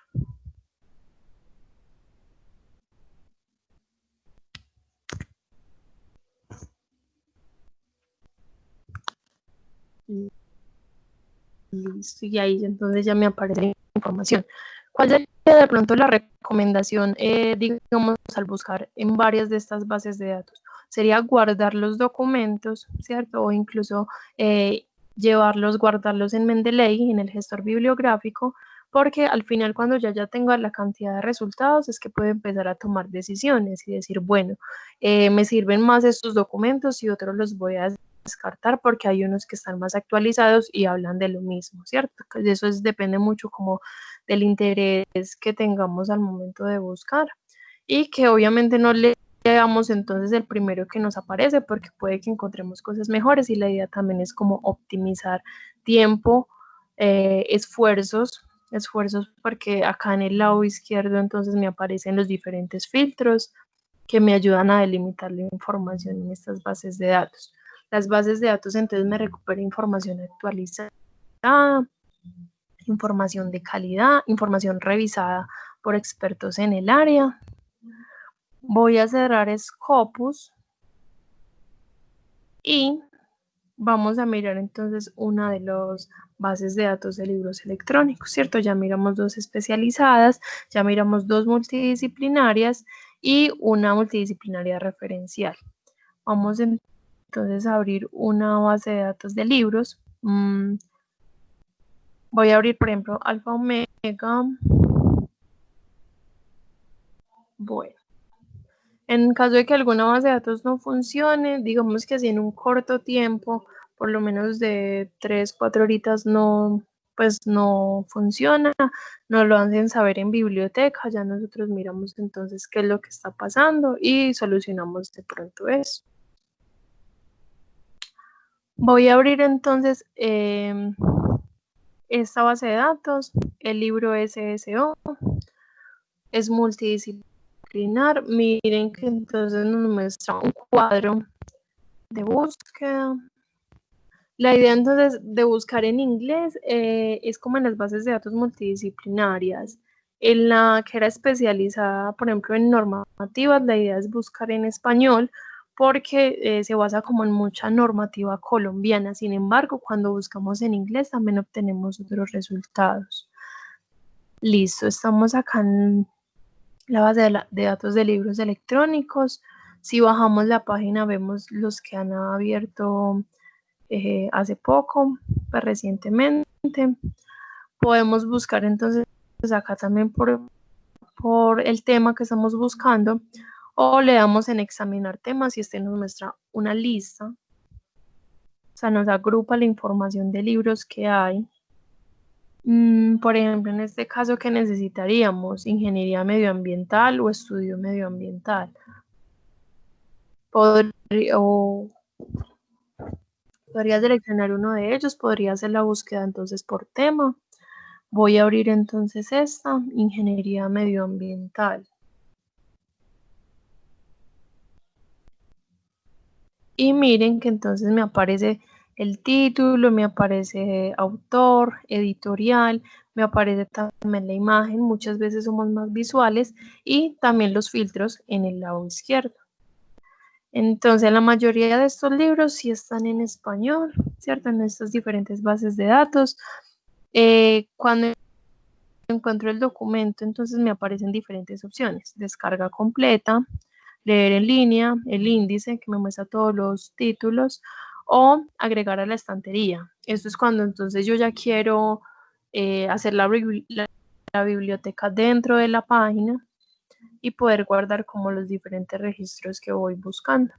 Listo, y ahí entonces ya me aparece la información. ¿Cuál sería de pronto la recomendación, digamos, al buscar en varias de estas bases de datos? Sería guardar los documentos, ¿cierto? O incluso guardarlos en Mendeley, en el gestor bibliográfico, porque al final cuando ya tenga la cantidad de resultados es que puedo empezar a tomar decisiones y decir, bueno, me sirven más estos documentos y otros los voy a descartar porque hay unos que están más actualizados y hablan de lo mismo, ¿cierto? Eso depende mucho como del interés que tengamos al momento de buscar y que obviamente no leamos entonces el primero que nos aparece porque puede que encontremos cosas mejores y la idea también es como optimizar tiempo, esfuerzos porque acá en el lado izquierdo entonces me aparecen los diferentes filtros que me ayudan a delimitar la información en estas bases de datos. Las bases de datos entonces me recuperan información actualizada, información de calidad, información revisada por expertos en el área. Voy a cerrar Scopus y vamos a mirar entonces una de las bases de datos de libros electrónicos, ¿cierto? Ya miramos 2 especializadas, ya miramos 2 multidisciplinarias y una multidisciplinaria referencial. Vamos entonces a abrir una base de datos de libros. Voy a abrir, por ejemplo, Alfa Omega. Bueno, en caso de que alguna base de datos no funcione, digamos que si en un corto tiempo, por lo menos de 3, 4 horitas pues no funciona, nos lo hacen saber en biblioteca, ya nosotros miramos entonces qué es lo que está pasando y solucionamos de pronto eso. Voy a abrir entonces esta base de datos, el libro SSO. es multidisciplinar. Miren que entonces nos muestra un cuadro de búsqueda. La idea entonces de buscar en inglés es como en las bases de datos multidisciplinarias. En la que era especializada, por ejemplo, en normativas, la idea es buscar en español porque se basa como en mucha normativa colombiana. Sin embargo, cuando buscamos en inglés también obtenemos otros resultados. Listo, estamos acá en la base de datos de libros electrónicos. Si bajamos la página vemos los que han abierto hace poco, pues recientemente. Podemos buscar entonces acá también por el tema que estamos buscando, o le damos en examinar temas y este nos muestra una lista. O sea, nos agrupa la información de libros que hay. Por ejemplo, en este caso, ¿qué necesitaríamos? Ingeniería medioambiental o estudio medioambiental. Podría seleccionar uno de ellos, podría hacer la búsqueda entonces por tema. Voy a abrir entonces esta, ingeniería medioambiental. Y miren que entonces me aparece el título, me aparece autor, editorial, me aparece también la imagen, muchas veces somos más visuales, y también los filtros en el lado izquierdo. Entonces la mayoría de estos libros sí están en español, ¿cierto? En estas diferentes bases de datos. Cuando encuentro el documento, entonces me aparecen diferentes opciones: descarga completa, leer en línea, el índice que me muestra todos los títulos, o agregar a la estantería. Esto es cuando entonces yo ya quiero hacer la biblioteca dentro de la página y poder guardar como los diferentes registros que voy buscando.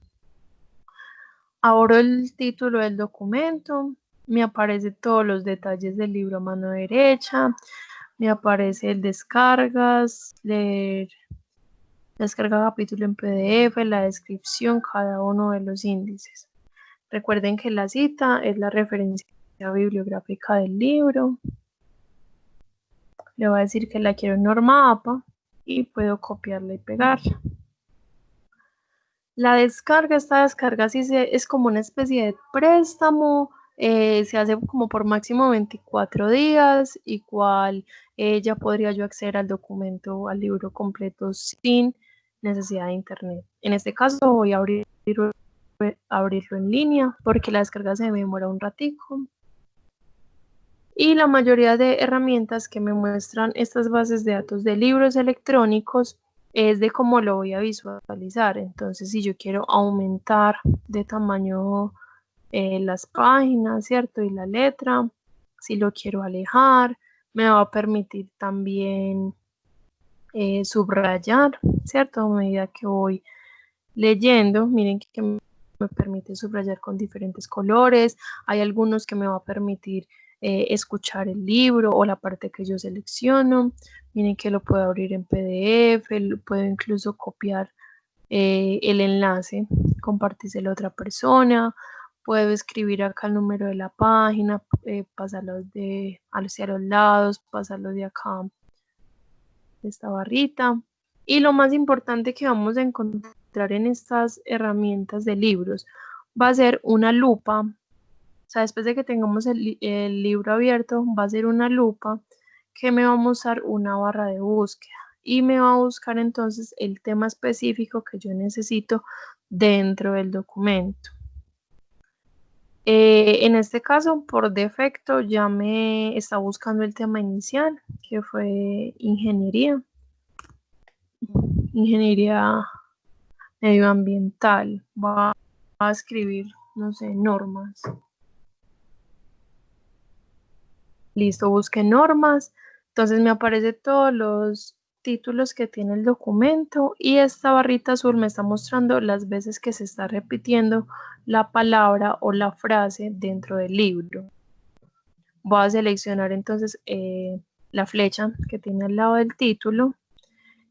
Abro el título del documento, me aparecen todos los detalles del libro a mano derecha, me aparece el descargas, leer, descarga capítulo en PDF, la descripción, cada uno de los índices. Recuerden que la cita es la referencia bibliográfica del libro. Le voy a decir que la quiero en norma APA y puedo copiarla y pegarla. La descarga, esta descarga sí es como una especie de préstamo, se hace como por máximo 24 días, igual ya podría yo acceder al documento, al libro completo sin necesidad de internet. En este caso voy a abrirlo en línea porque la descarga se me demora un ratico. Y la mayoría de herramientas que me muestran estas bases de datos de libros electrónicos es de cómo lo voy a visualizar. Entonces, si yo quiero aumentar de tamaño las páginas, ¿cierto? Y la letra, si lo quiero alejar, me va a permitir también subrayar, ¿cierto? A medida que voy leyendo, miren que me permite subrayar con diferentes colores. Hay algunos que me va a permitir escuchar el libro o la parte que yo selecciono. Miren que lo puedo abrir en PDF, puedo incluso copiar el enlace, compartírselo a otra persona, puedo escribir acá el número de la página, pasarlo hacia los lados, pasarlo de acá, de esta barrita. Y lo más importante que vamos a encontrar en estas herramientas de libros va a ser una lupa. O sea, después de que tengamos el libro abierto, va a ser una lupa que me va a mostrar una barra de búsqueda y me va a buscar entonces el tema específico que yo necesito dentro del documento. En este caso, por defecto, ya me está buscando el tema inicial, que fue ingeniería medioambiental. Va a escribir, no sé, normas. Listo, busque normas. Entonces me aparece todos los títulos que tiene el documento y esta barrita azul me está mostrando las veces que se está repitiendo la palabra o la frase dentro del libro. Voy a seleccionar entonces la flecha que tiene al lado del título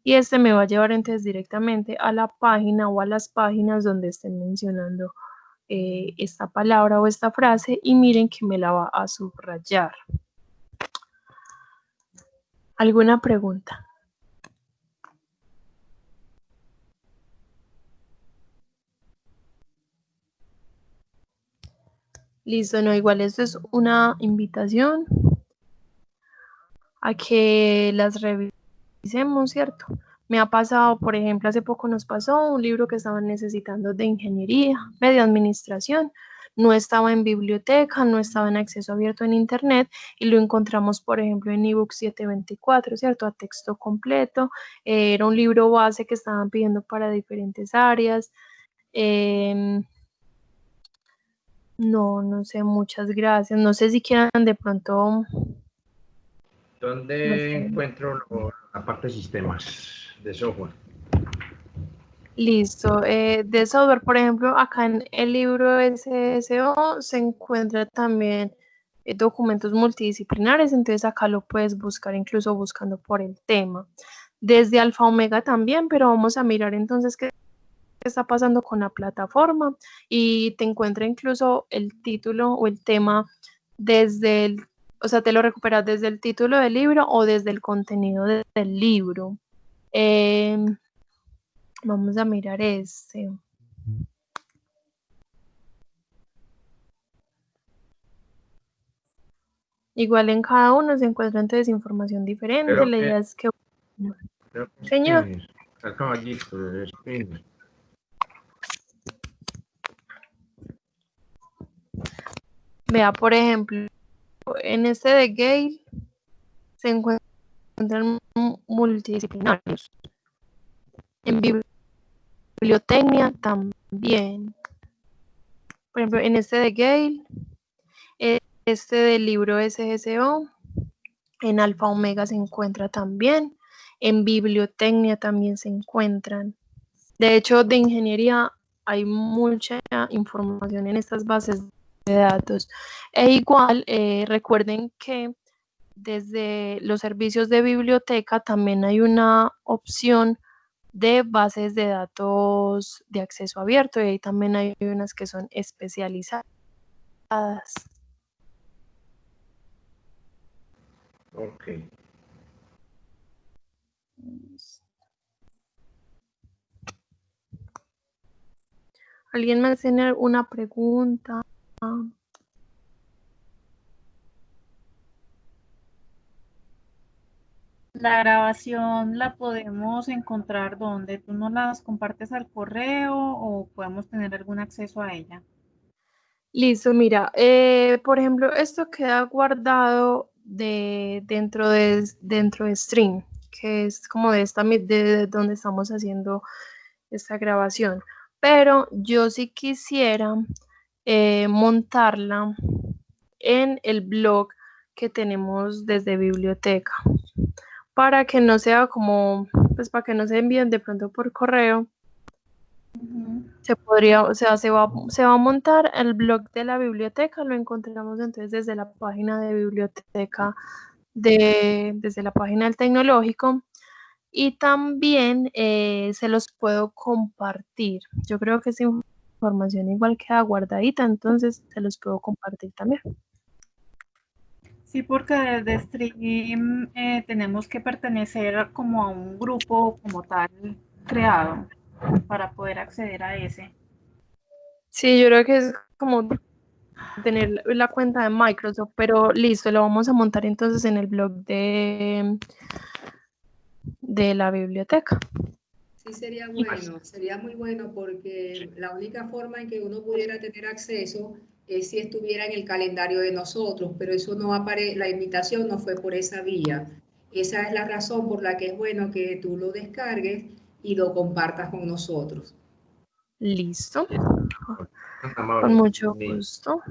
y este me va a llevar entonces directamente a la página o a las páginas donde estén mencionando esta palabra o esta frase y miren que me la va a subrayar. ¿Alguna pregunta? Listo, no, igual esto es una invitación a que las revisemos, ¿cierto? Me ha pasado, por ejemplo, hace poco nos pasó un libro que estaban necesitando de ingeniería, de administración, no estaba en biblioteca, no estaba en acceso abierto en internet y lo encontramos, por ejemplo, en ebook 724, ¿cierto? A texto completo, era un libro base que estaban pidiendo para diferentes áreas. No sé, muchas gracias. No sé si quieran de pronto, ¿Dónde no sé. encuentro la parte de sistemas de software? Listo. De software, por ejemplo, acá en el libro SSO se encuentra también documentos multidisciplinares, entonces acá lo puedes buscar incluso buscando por el tema. Desde Alfa Omega también, pero vamos a mirar entonces qué está pasando con la plataforma y te encuentra incluso el título o el tema desde el, o sea, te lo recuperas desde el título del libro o desde el contenido del libro. Vamos a mirar este. Igual en cada uno se encuentra entonces información diferente. Creo La que, idea es que, creo que señor, es el caballito de Spin. vea, por ejemplo, en este de Gale se encuentran multidisciplinarios. En bibliotecnia también. Por ejemplo, en este de Gale, este del libro SSO, en Alfa Omega se encuentra también. En bibliotecnia también se encuentran. De hecho, de ingeniería hay mucha información en estas bases de datos. E igual, recuerden que desde los servicios de biblioteca también hay una opción de bases de datos de acceso abierto y ahí también hay unas que son especializadas. Ok. ¿Alguien más tiene alguna pregunta? La grabación la podemos encontrar donde tú nos las compartes al correo o podemos tener algún acceso a ella. Listo, mira, por ejemplo, esto queda guardado dentro de Stream, que es como de donde estamos haciendo esta grabación. Pero yo sí quisiera montarla en el blog que tenemos desde biblioteca, para que no sea como, pues para que no se envíen de pronto por correo. Se podría, o sea, se va a montar el blog de la biblioteca, lo encontramos entonces desde la página de biblioteca, desde la página del tecnológico, y también se los puedo compartir. Yo creo que esa información igual queda guardadita, entonces se los puedo compartir también. Sí, porque desde Stream tenemos que pertenecer como a un grupo como tal creado para poder acceder a ese. Sí, yo creo que es como tener la cuenta de Microsoft, pero listo, lo vamos a montar entonces en el blog de la biblioteca. Sí, sería bueno, sería muy bueno porque la única forma en que uno pudiera tener acceso es si estuviera en el calendario de nosotros, pero eso no aparece, la invitación no fue por esa vía. Esa es la razón por la que es bueno que tú lo descargues y lo compartas con nosotros. Listo, Tan con amable. mucho Ni- gusto.